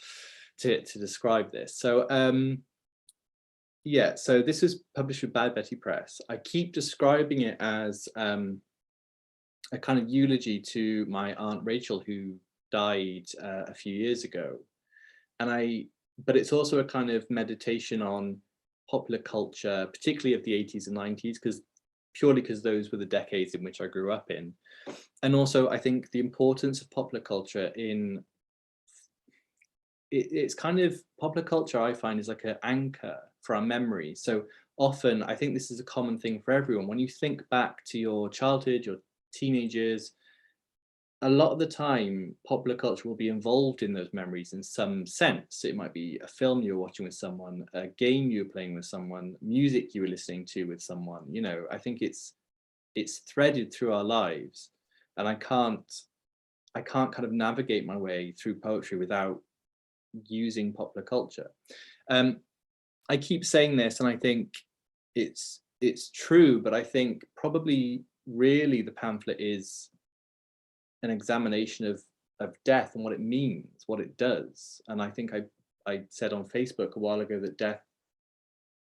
to describe this. So yeah, so this was published with Bad Betty Press. I keep describing it as a kind of eulogy to my Aunt Rachel, who died a few years ago, but it's also a kind of meditation on popular culture, particularly of the 80s and 90s, purely because those were the decades in which I grew up in. And also, I think the importance of popular culture it's kind of, popular culture, I find, is like an anchor for our memory. So often, I think this is a common thing for everyone. When you think back to your childhood, your teenagers, a lot of the time, popular culture will be involved in those memories in some sense. It might be a film you were watching with someone, a game you were playing with someone, music you were listening to with someone. You know, I think it's threaded through our lives, and I can't kind of navigate my way through poetry without using popular culture. I keep saying this, and I think it's true, but I think probably really the pamphlet is an examination of death and what it means, what it does. And I think I said on Facebook a while ago that death,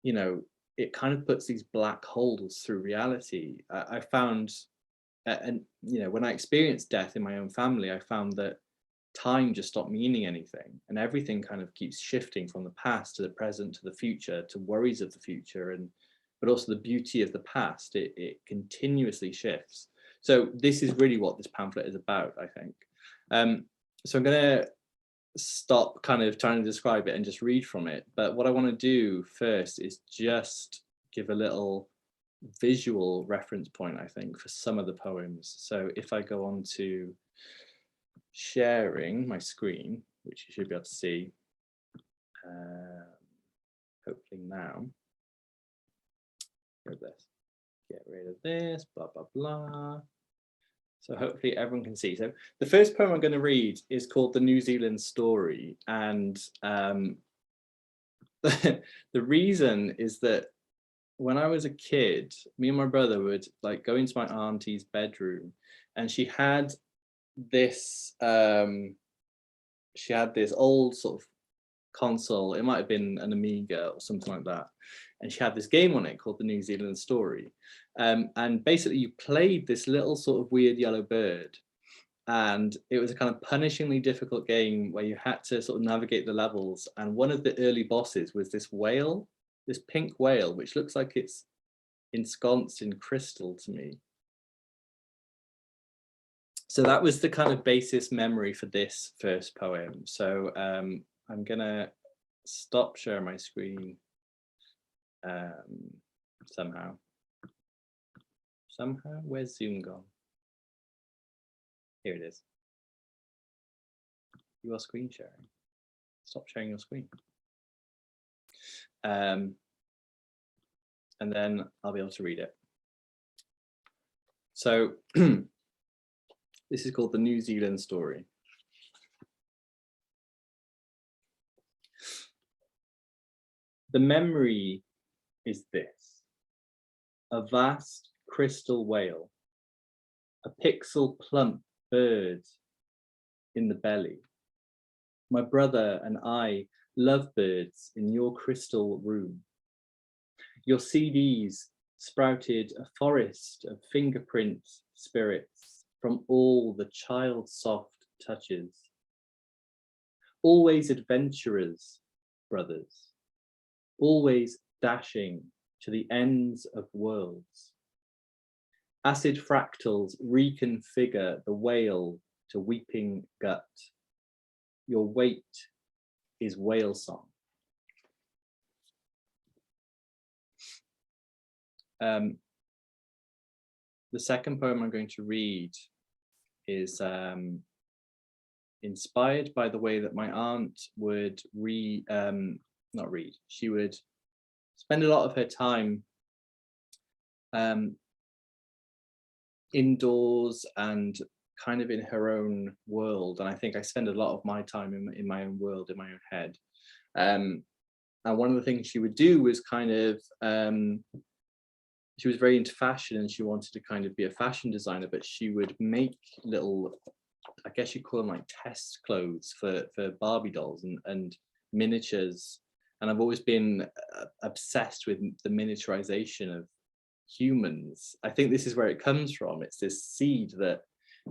you know, it kind of puts these black holes through reality. I found, and you know, when I experienced death in my own family, I found that time just stopped meaning anything, and everything kind of keeps shifting from the past to the present to the future to worries of the future, but also the beauty of the past. It continuously shifts. So this is really what this pamphlet is about, I think. So I'm going to stop kind of trying to describe it and just read from it. But what I want to do first is just give a little visual reference point, I think, for some of the poems. So if I go on to sharing my screen, which you should be able to see, hopefully now. Get rid of this, blah, blah, blah. So hopefully everyone can see. So the first poem I'm going to read is called The New Zealand Story. And the reason is that when I was a kid, me and my brother would like go into my auntie's bedroom, and she had this old sort of console. It might have been an Amiga or something like that, and she had this game on it called The New Zealand Story, and basically you played this little sort of weird yellow bird, and it was a kind of punishingly difficult game where you had to sort of navigate the levels, and one of the early bosses was this whale, this pink whale, which looks like it's ensconced in crystal to me. So that was the kind of basis memory for this first poem. So I'm gonna stop sharing my screen somehow. Where's Zoom gone? Here it is. You are screen sharing. Stop sharing your screen. And then I'll be able to read it. So this is called The New Zealand Story. The memory is this: a vast crystal whale, a pixel plump bird in the belly. My brother and I love birds in your crystal room. Your CDs sprouted a forest of fingerprint spirits from all the child-soft touches. Always adventurers, brothers, always dashing to the ends of worlds. Acid fractals reconfigure the whale to weeping gut. your weight is whale song. The second poem I'm going to read is inspired by the way that my aunt would she would spend a lot of her time indoors and kind of in her own world, and I think I spend a lot of my time in my own world, in my own head. And one of the things she would do was kind of she was very into fashion, and she wanted to kind of be a fashion designer, but she would make little, I guess you call them like test clothes for Barbie dolls and miniatures. And I've always been obsessed with the miniaturization of humans. I think this is where it comes from. It's this seed that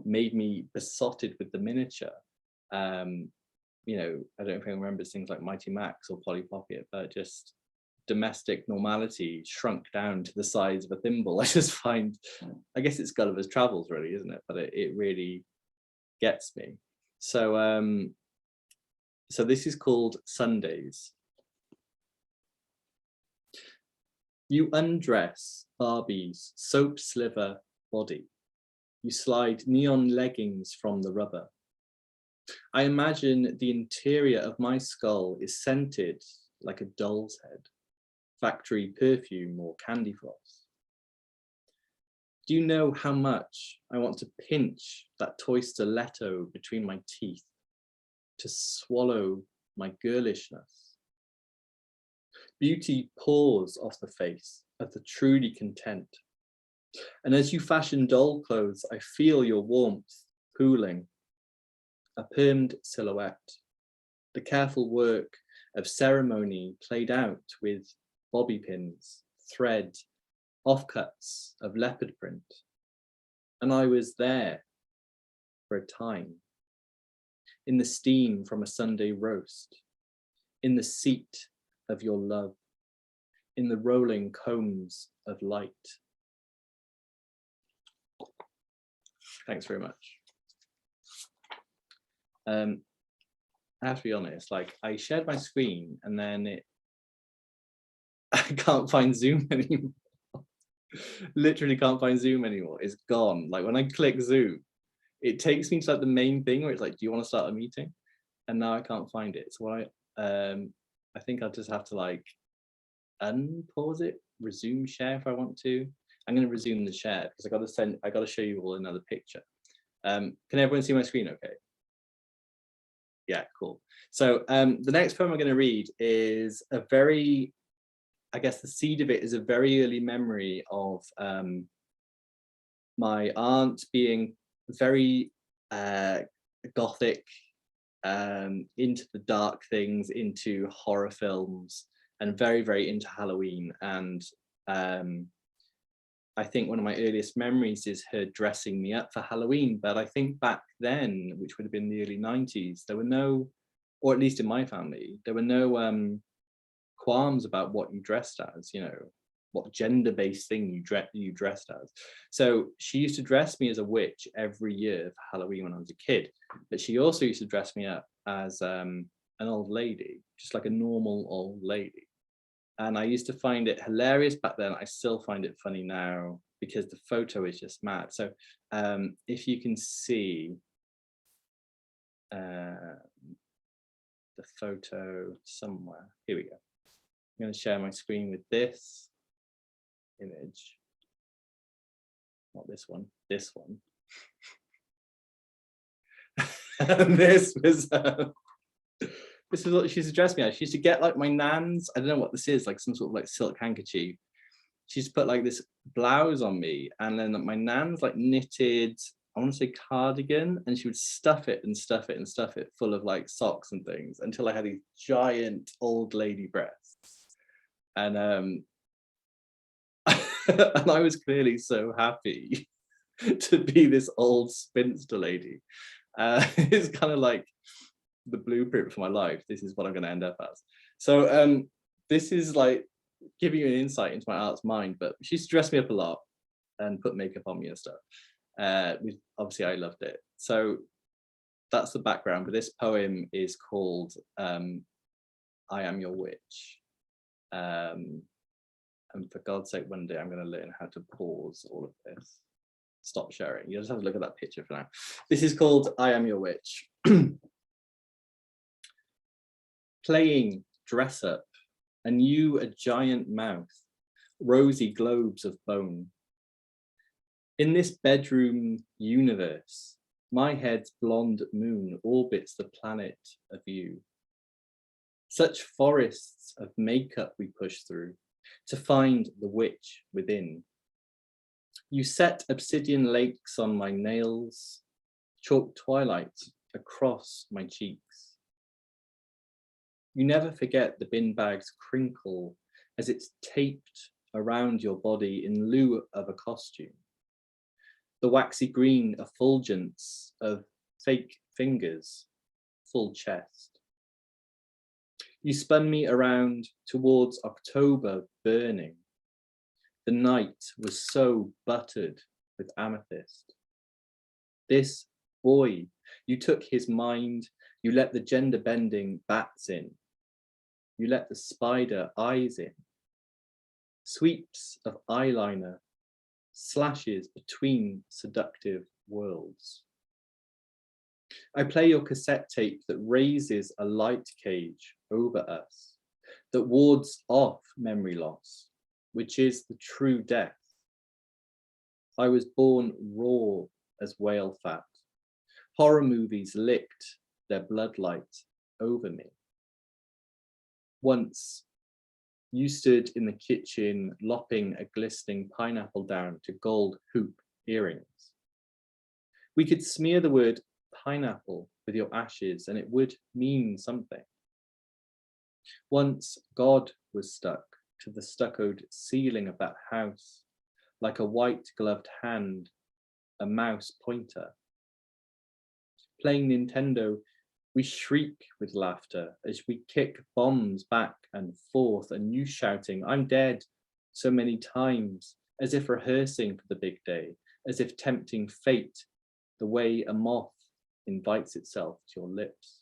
made me besotted with the miniature. You know, I don't know if anyone remembers things like Mighty Max or Polly Pocket, but just domestic normality shrunk down to the size of a thimble. I just find, I guess it's Gulliver's Travels really, isn't it? But it really gets me. So so this is called Sundays. You undress Barbie's soap sliver body. You slide neon leggings from the rubber. I imagine the interior of my skull is scented like a doll's head, factory perfume or candy floss. Do you know how much I want to pinch that toy stiletto between my teeth, to swallow my girlishness? Beauty pours off the face of the truly content. And as you fashion doll clothes, I feel your warmth pooling. A permed silhouette, the careful work of ceremony played out with bobby pins, thread, offcuts of leopard print. And I was there for a time, in the steam from a Sunday roast, in the seat of your love, in the rolling combs of light. Thanks very much. I have to be honest, like I shared my screen and then I can't find Zoom anymore. Literally can't find Zoom anymore. It's gone. Like when I click Zoom, it takes me to like the main thing where it's like, do you want to start a meeting? And now I can't find it. So I think I'll just have to like unpause it, resume share if I want to. I'm going to resume the share because I got to show you all another picture. Can everyone see my screen okay? Yeah, cool. So the next poem I'm going to read is a very, I guess the seed of it is a very early memory of my aunt being very gothic, into the dark things, into horror films, and very, very into Halloween. And I think one of my earliest memories is her dressing me up for Halloween. But I think back then, which would have been the early 90s, there were no, or at least in my family, there were no qualms about what you dressed as, you know, what gender-based thing you dressed as. So she used to dress me as a witch every year for Halloween when I was a kid. But she also used to dress me up as an old lady, just like a normal old lady. And I used to find it hilarious back then. I still find it funny now because the photo is just mad. So if you can see the photo somewhere, here we go. I'm going to share my screen with this image. Not this one, this one. And this was what she used to dress me as. She used to get like my nan's, I don't know what this is, like some sort of like silk handkerchief. She used to put like this blouse on me, and then my nan's like knitted, I want to say cardigan, and she would stuff it and stuff it and stuff it full of like socks and things until I had these giant old lady breasts. And and I was clearly so happy to be this old spinster lady. It's kind of like the blueprint for my life. This is what I'm going to end up as. So this is like giving you an insight into my aunt's mind, but she used to dress me up a lot and put makeup on me and stuff. Obviously I loved it. So that's the background, but this poem is called I Am Your Witch. And for God's sake, one day I'm going to learn how to pause all of this. Stop sharing. You just have to look at that picture for now. This is called I Am Your Witch. Playing dress up, and you a giant mouth, rosy globes of bone. In this bedroom universe, my head's blonde moon orbits the planet of you. Such forests of makeup we push through to find the witch within. You set obsidian lakes on my nails, chalk twilight across my cheeks. You never forget the bin bag's crinkle as it's taped around your body in lieu of a costume. The waxy green effulgence of fake fingers, full chest. You spun me around towards October burning. The night was so buttered with amethyst. This boy, you took his mind, you let the gender bending bats in. You let the spider eyes in. Sweeps of eyeliner, slashes between seductive worlds. I play your cassette tape that raises a light cage over us, that wards off memory loss, which is the true death. I was born raw as whale fat. Horror movies licked their bloodlight over me. Once, you stood in the kitchen lopping a glistening pineapple down to gold hoop earrings. We could smear the word pineapple with your ashes and it would mean something. Once God was stuck to the stuccoed ceiling of that house, like a white gloved hand, a mouse pointer. Playing Nintendo, we shriek with laughter as we kick bombs back and forth, and you shouting, I'm dead, so many times, as if rehearsing for the big day, as if tempting fate the way a moth invites itself to your lips.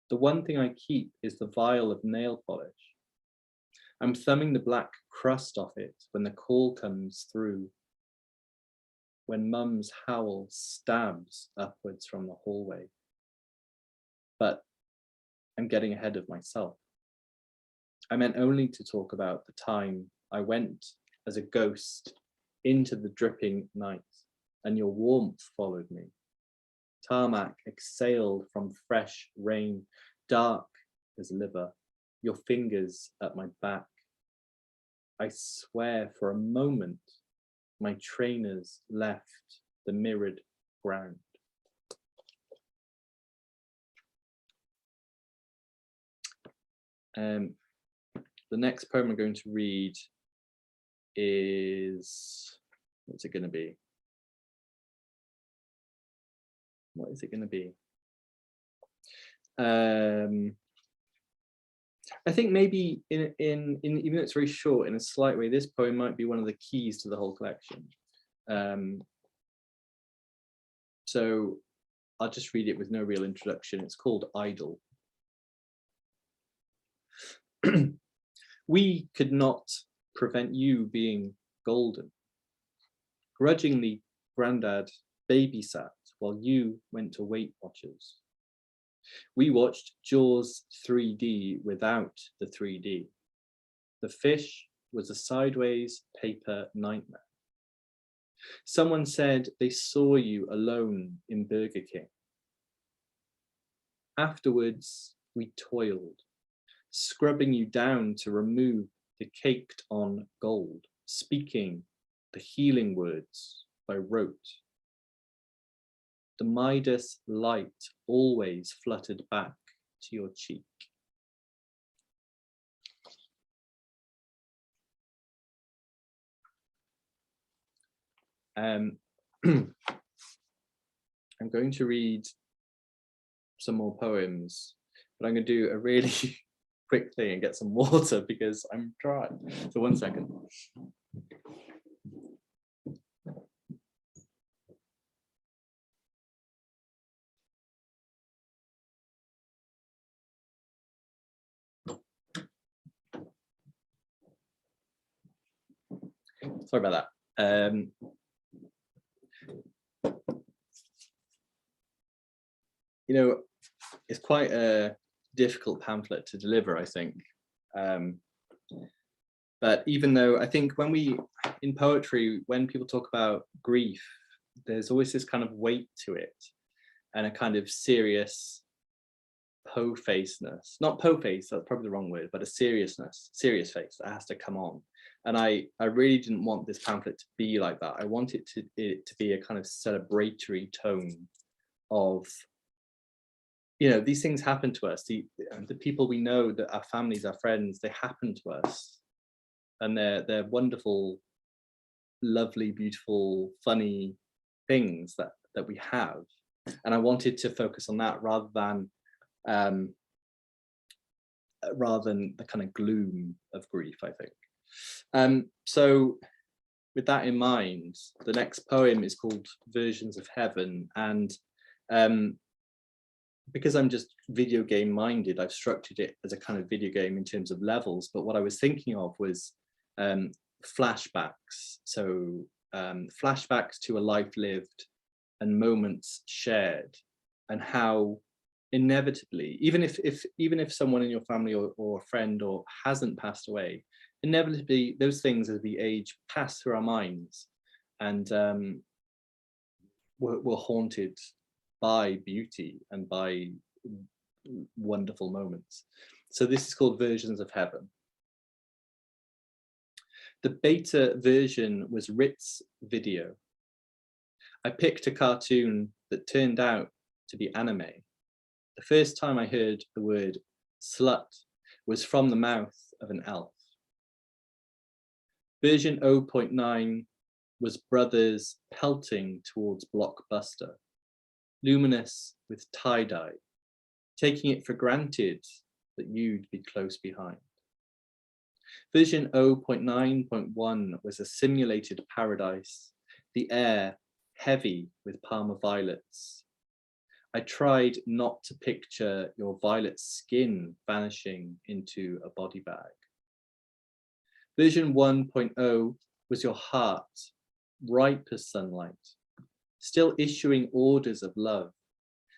The one thing I keep is the vial of nail polish. I'm thumbing the black crust off it when the call comes through, when mum's howl stabs upwards from the hallway. But I'm getting ahead of myself. I meant only to talk about the time I went as a ghost into the dripping night, and your warmth followed me. Tarmac exhaled from fresh rain, dark as liver, your fingers at my back. I swear for a moment, my trainers left the mirrored ground. The next poem I'm going to read is, what's it going to be? What is it going to be? I think maybe in even though it's very short, in a slight way, this poem might be one of the keys to the whole collection. So I'll just read it with no real introduction. It's called Idol. We could not prevent you being golden. Grudgingly, Grandad babysat while you went to Weight Watchers. We watched Jaws 3D without the 3D. The fish was a sideways paper nightmare. Someone said they saw you alone in Burger King. Afterwards, we toiled, scrubbing you down to remove the caked on gold, speaking the healing words by rote. The Midas light always fluttered back to your cheek. I'm going to read some more poems, but I'm going to do a really quick thing and get some water because I'm dry. So 1 second. Sorry about that. You know, it's quite a difficult pamphlet to deliver, I think. But even though I think in poetry, when people talk about grief, there's always this kind of weight to it and a kind of serious po-faceness, not po-face, that's probably the wrong word, but a serious face that has to come on. And I really didn't want this pamphlet to be like that. I want it to be a kind of celebratory tone of, you know, these things happen to us. The people we know, that our families, our friends, they happen to us. And they're wonderful, lovely, beautiful, funny things that we have. And I wanted to focus on that rather than the kind of gloom of grief, I think. So with that in mind, the next poem is called Versions of Heaven. And because I'm just video game minded, I've structured it as a kind of video game in terms of levels. But what I was thinking of was flashbacks. So flashbacks to a life lived and moments shared, and how inevitably, even if someone in your family or a friend or hasn't passed away, inevitably those things as we age pass through our minds, and we're haunted by beauty and by wonderful moments. So this is called Versions of Heaven. The beta version was Ritz Video. I picked a cartoon that turned out to be anime. The first time I heard the word slut was from the mouth of an elf. Version 0.9 was brothers pelting towards Blockbuster, luminous with tie-dye, taking it for granted that you'd be close behind. Version 0.9.1 was a simulated paradise, the air heavy with Parma violets. I tried not to picture your violet skin vanishing into a body bag. Version 1.0 was your heart, ripe as sunlight, still issuing orders of love,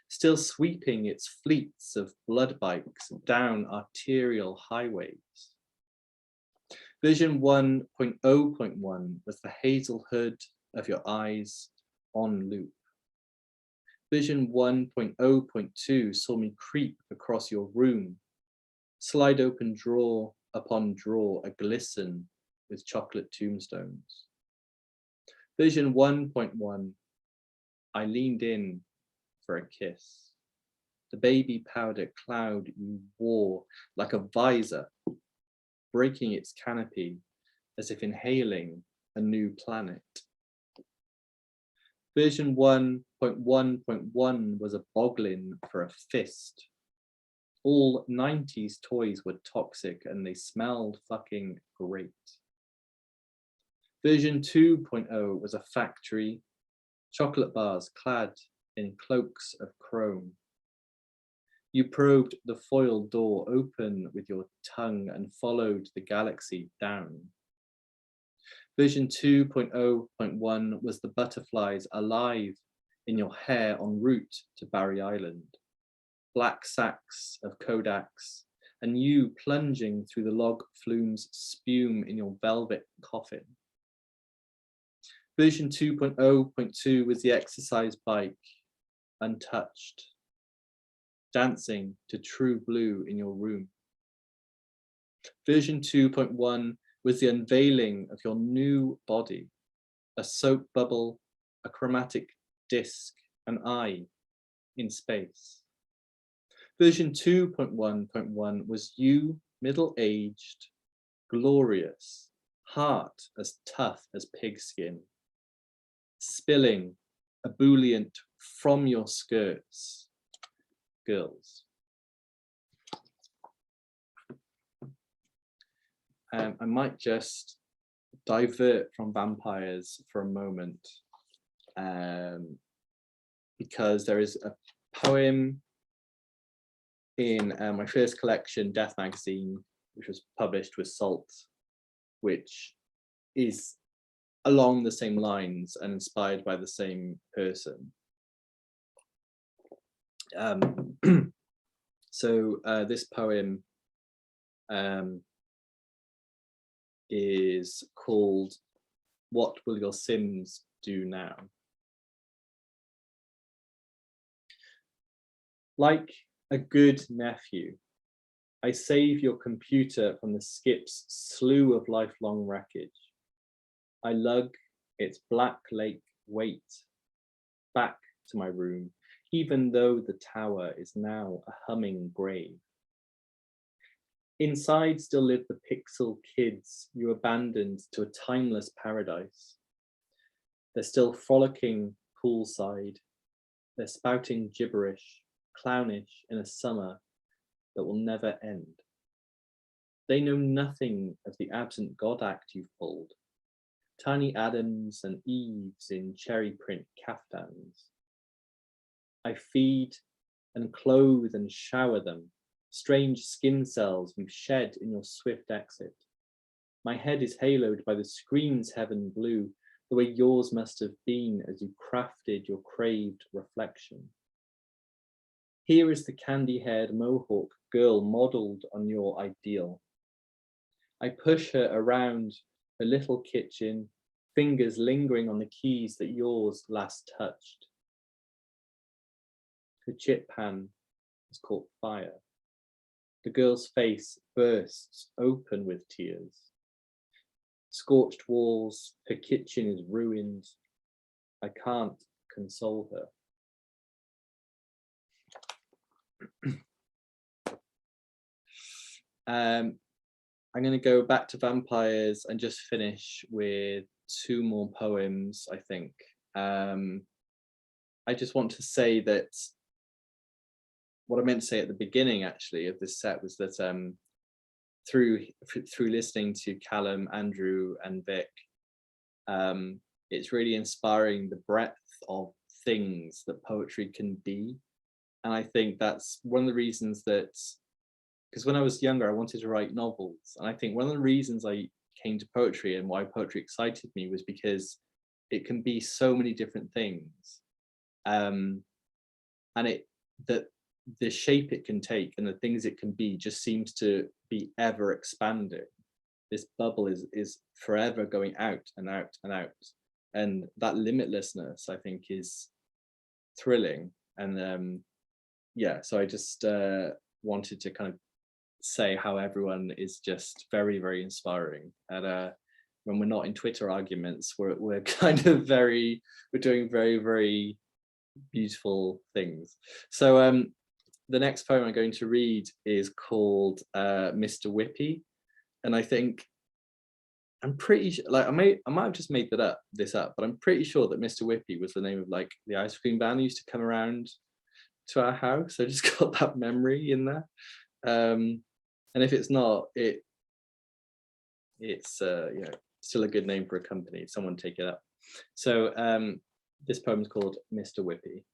still sweeping its fleets of blood bikes down arterial highways. Version 1.0.1 was the hazel hood of your eyes on loop. Version 1.0.2 saw me creep across your room, slide open drawer upon drawer, a glisten with chocolate tombstones. Version 1.1, I leaned in for a kiss. The baby powder cloud you wore like a visor, breaking its canopy as if inhaling a new planet. Version 1.1.1 was a boglin for a fist. All 90s toys were toxic and they smelled fucking great. Version 2.0 was a factory, chocolate bars clad in cloaks of chrome. You probed the foil door open with your tongue and followed the galaxy down. Version 2.0.1 was the butterflies alive in your hair en route to Barry Island. Black sacks of Kodaks and you plunging through the log flume's spume in your velvet coffin. Version 2.0.2 was the exercise bike, untouched, dancing to True Blue in your room. Version 2.1 was the unveiling of your new body, a soap bubble, a chromatic disc, an eye in space. Version 2.1.1 was you, middle-aged, glorious, heart as tough as pigskin, spilling ebullient from your skirts, girls. I might just divert from vampires for a moment, because there is a poem in my first collection, Death Magazine, which was published with Salt, which is along the same lines and inspired by the same person. So this poem is called What Will Your Sims Do Now? Like a good nephew, I save your computer from the skip's slew of lifelong wreckage. I lug its black lake weight back to my room, even though the tower is now a humming grave. Inside still live the pixel kids you abandoned to a timeless paradise. They're still frolicking poolside. They're spouting gibberish, clownish in a summer that will never end. They know nothing of the absent God act you've pulled. Tiny Adams and Eves in cherry print caftans. I feed and clothe and shower them, strange skin cells we've shed in your swift exit. My head is haloed by the screen's heaven blue, the way yours must have been as you crafted your craved reflection. Here is the candy-haired mohawk girl modelled on your ideal. I push her around her little kitchen, fingers lingering on the keys that yours last touched. Her chip pan has caught fire. The girl's face bursts open with tears. Scorched walls, her kitchen is ruined. I can't console her. I'm going to go back to vampires and just finish with two more poems, I think. I just want to say that what I meant to say at the beginning, actually, of this set was that through listening to Callum, Andrew, and Vic, it's really inspiring the breadth of things that poetry can be. And I think that's one of the reasons that, because when I was younger, I wanted to write novels. And I think one of the reasons I came to poetry and why poetry excited me was because it can be so many different things. And that the shape it can take and the things it can be just seems to be ever expanding. This bubble is forever going out and out and out. And that limitlessness, I think, is thrilling. And yeah, so I just wanted to kind of say how everyone is just very, very inspiring. And when we're not in Twitter arguments, we're kind of we're doing very, very beautiful things. So the next poem I'm going to read is called Mr. Whippy. And I think, I'm pretty sure, like I might have just made this up, but I'm pretty sure that Mr. Whippy was the name of like the ice cream van that used to come around to our house. I just got that memory in there. And if it's not, it's still a good name for a company. Someone take it up. So this poem is called Mr. Whippy.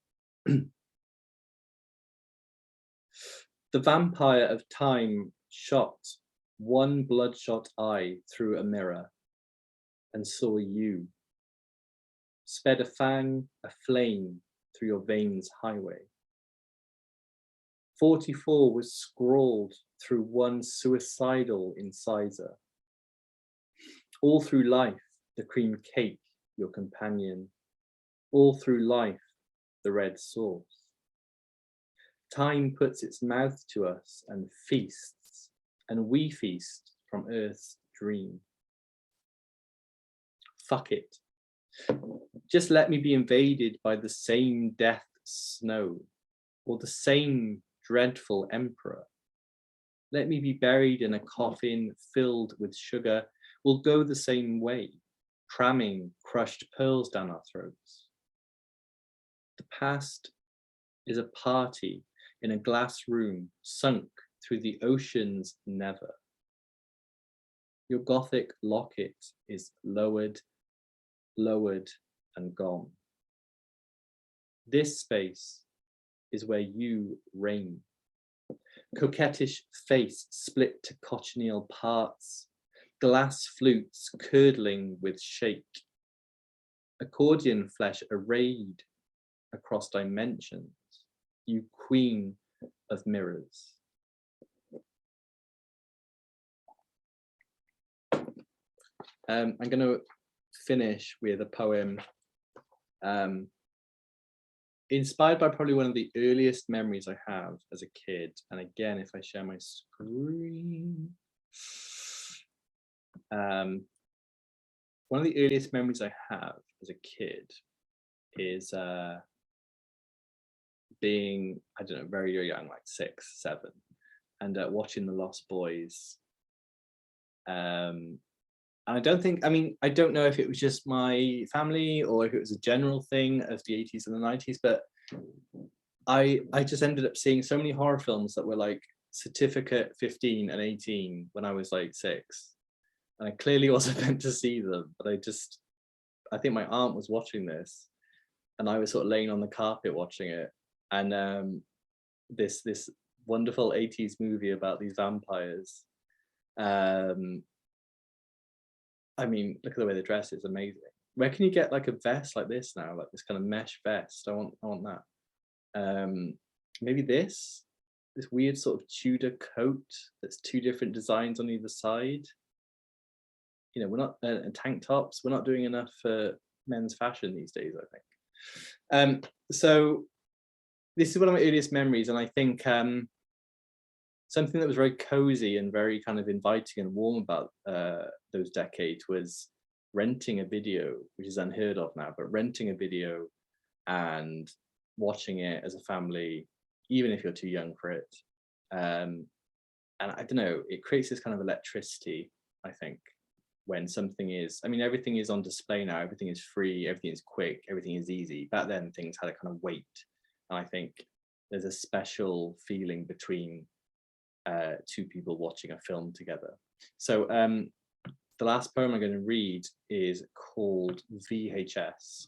The vampire of time shot one bloodshot eye through a mirror and saw you, sped a fang, a flame through your veins highway. 44 was scrawled through one suicidal incisor. All through life, the cream cake, your companion. All through life, the red sauce. Time puts its mouth to us and feasts, and we feast from Earth's dream. Fuck it. Just let me be invaded by the same death snow, or the same dreadful emperor. Let me be buried in a coffin filled with sugar. We'll go the same way, cramming crushed pearls down our throats. The past is a party in a glass room sunk through the ocean's never. Your Gothic locket is lowered, lowered, and gone. This space is where you reign. Coquettish face split to cochineal parts, glass flutes curdling with shake, accordion flesh arrayed across dimensions, you queen of mirrors. I'm going to finish with a poem inspired by probably one of the earliest memories I have as a kid. And again, if I share my screen, one of the earliest memories I have as a kid is being, I don't know, very, very young, like 6, 7, and watching The Lost Boys. And I don't know if it was just my family or if it was a general thing of the 80s and the 90s, but I just ended up seeing so many horror films that were like certificate 15 and 18 when I was like 6. And I clearly wasn't meant to see them, but I think my aunt was watching this and I was sort of laying on the carpet watching it. And this wonderful 80s movie about these vampires. I mean, look at the way they dress, it's amazing. Where can you get like a vest like this now, like this kind of mesh vest? I want that. Maybe this weird sort of Tudor coat that's 2 different designs on either side. You know, we're not tank tops. We're not doing enough for men's fashion these days, I think. So this is one of my earliest memories, and I think something that was very cozy and very kind of inviting and warm about those decades was renting a video, which is unheard of now, but renting a video and watching it as a family, even if you're too young for it. And I don't know, it creates this kind of electricity, I think, when something is, I mean, everything is on display now, everything is free, everything is quick, everything is easy. Back then, things had a kind of weight. And I think there's a special feeling between 2 people watching a film together. So the last poem I'm going to read is called VHS.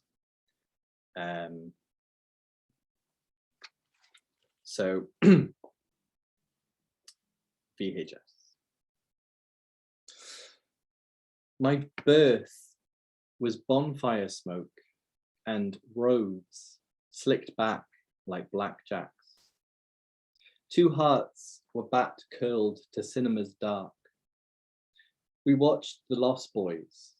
So VHS. My birth was bonfire smoke and roads slicked back like blackjacks. 2 hearts were bat curled to cinemas dark. We watched The Lost Boys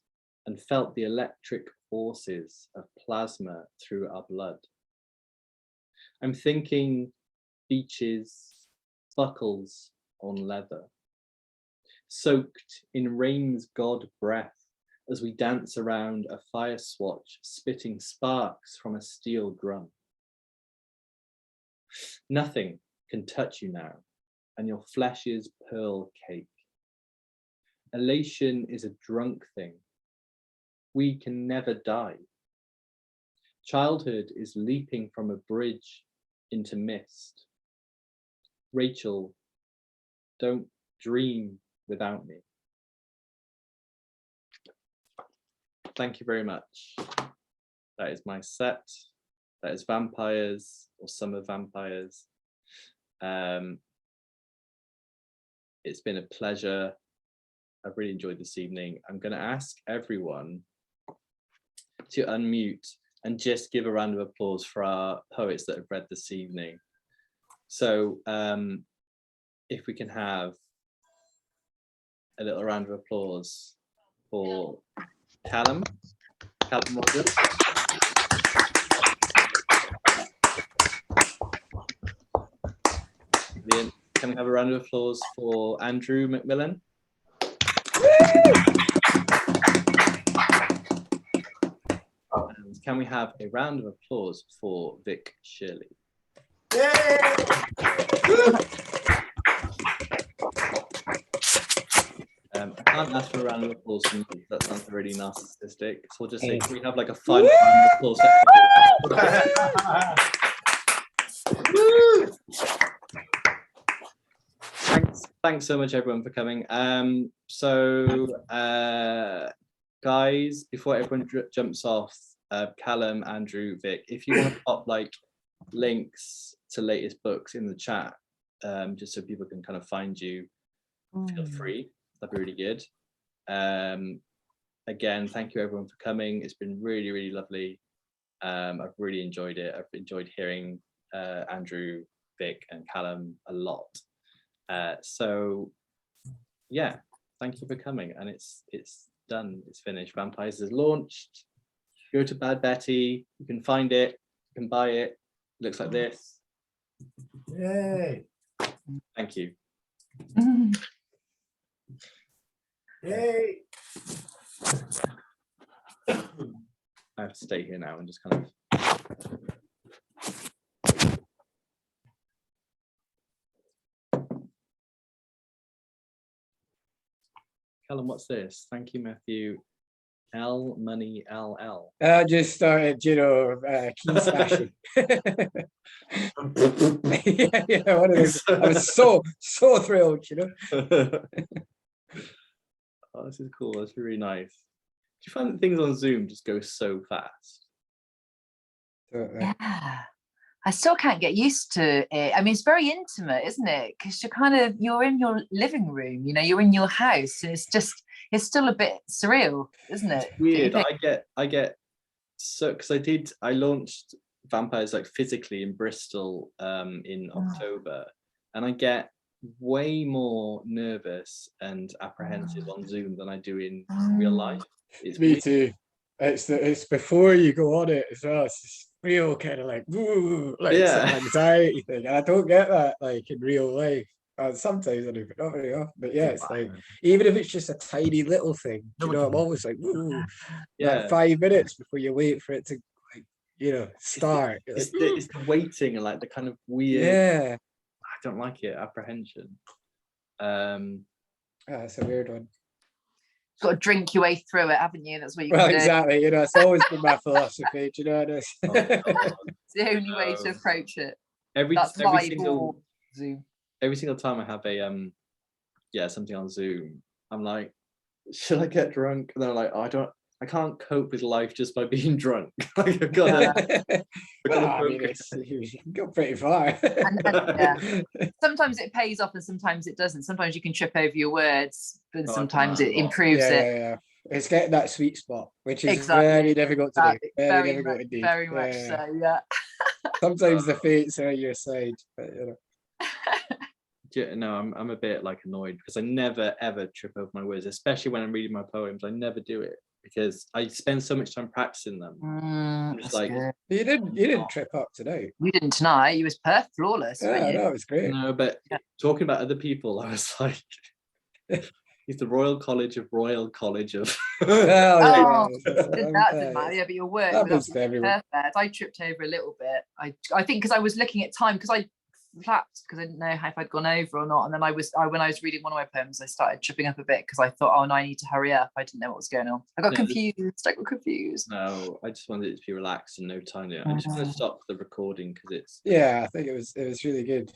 and felt the electric forces of plasma through our blood. I'm thinking beaches, buckles on leather, soaked in rain's god breath as we dance around a fire swatch, spitting sparks from a steel drum. Nothing can touch you now, and your flesh is pearl cake. Elation is a drunk thing. We can never die. Childhood is leaping from a bridge into mist. Rachel, don't dream without me. Thank you very much. That is my set. That is Vampires or Summer Vampires. It's been a pleasure. I've really enjoyed this evening. I'm going to ask everyone to unmute and just give a round of applause for our poets that have read this evening. So if we can have a little round of applause for Callum Roger. Brilliant. Can we have a round of applause for Andrew Macmillan? And can we have a round of applause for Vic Shirley? I can't ask for a round of applause from you. That sounds really narcissistic. So we'll just say, can we have like a final round of applause? Thanks so much, everyone, for coming. Guys, before everyone jumps off, Callum, Andrew, Vic, if you want to pop like links to latest books in the chat, just so people can kind of find you, feel free. That'd be really good. again, thank you everyone for coming. It's been really, really lovely. I've really enjoyed it. I've enjoyed hearing Andrew, Vic, and Callum a lot. So yeah, thank you for coming. And it's done. It's finished. Vampires is launched. Go to Bad Betty. You can find it. You can buy it. It looks like this. Yay! Thank you. Yay! I have to stay here now and just kind of. Callum, what's this? Thank you, Matthew. L Money LL. I just started, key smashing. yeah, one of those. I was so thrilled, Oh, this is cool. That's really nice. Do you find that things on Zoom just go so fast? Yeah, I still can't get used to it. I mean, it's very intimate, isn't it? Because you're in your living room, you're in your house, and it's still a bit surreal, isn't it? Weird. I get so, because I launched Vampires like physically in Bristol in October, and I get way more nervous and apprehensive on Zoom than I do in real life. It's Me weird. too. It's before you go on it as well. It's this real kind of like sort of anxiety thing. And I don't get that like in real life. Sometimes I do, but not very often. But yeah, it's like even if it's just a tiny little thing, I'm always like, like 5 minutes before you wait for it to start. It's the waiting and like the kind of weird. Yeah. I don't like it. Apprehension. It's a weird one. Got to drink your way through it, haven't you? That's what you Well, can exactly. It's always been my philosophy. Do you know this? It's the only way to approach it. Every single Zoom. Every single time I have a something on Zoom, I'm like, should I get drunk? And they're like, oh, I can't cope with life just by being drunk. Like, I've got you can go pretty far. Sometimes it pays off and sometimes it doesn't. Sometimes you can trip over your words, but sometimes it know. improves it. Yeah. It's getting that sweet spot, which is very difficult to do. Very difficult indeed. Very much so, yeah. Sometimes the fates are on your side, but No, I'm a bit like annoyed because I never ever trip over my words, especially when I'm reading my poems. I never do it because I spend so much time practicing them. I'm just like, good. You didn't trip up today. You didn't tonight. You was perfect, flawless. Yeah, no, it was great. No, but talking about other people, I was like, he's the Royal College of. That didn't matter. Yeah, but your work was perfect. I tripped over a little bit. I think because I was looking at time because I lapsed because I didn't know if I'd gone over or not, and then when I was reading one of my poems, I started tripping up a bit because I thought, oh no, I need to hurry up. I didn't know what was going on. I got confused. No, I just wanted it to be relaxed and no time. I'm just going to stop the recording because it's. Yeah, I think it was really good.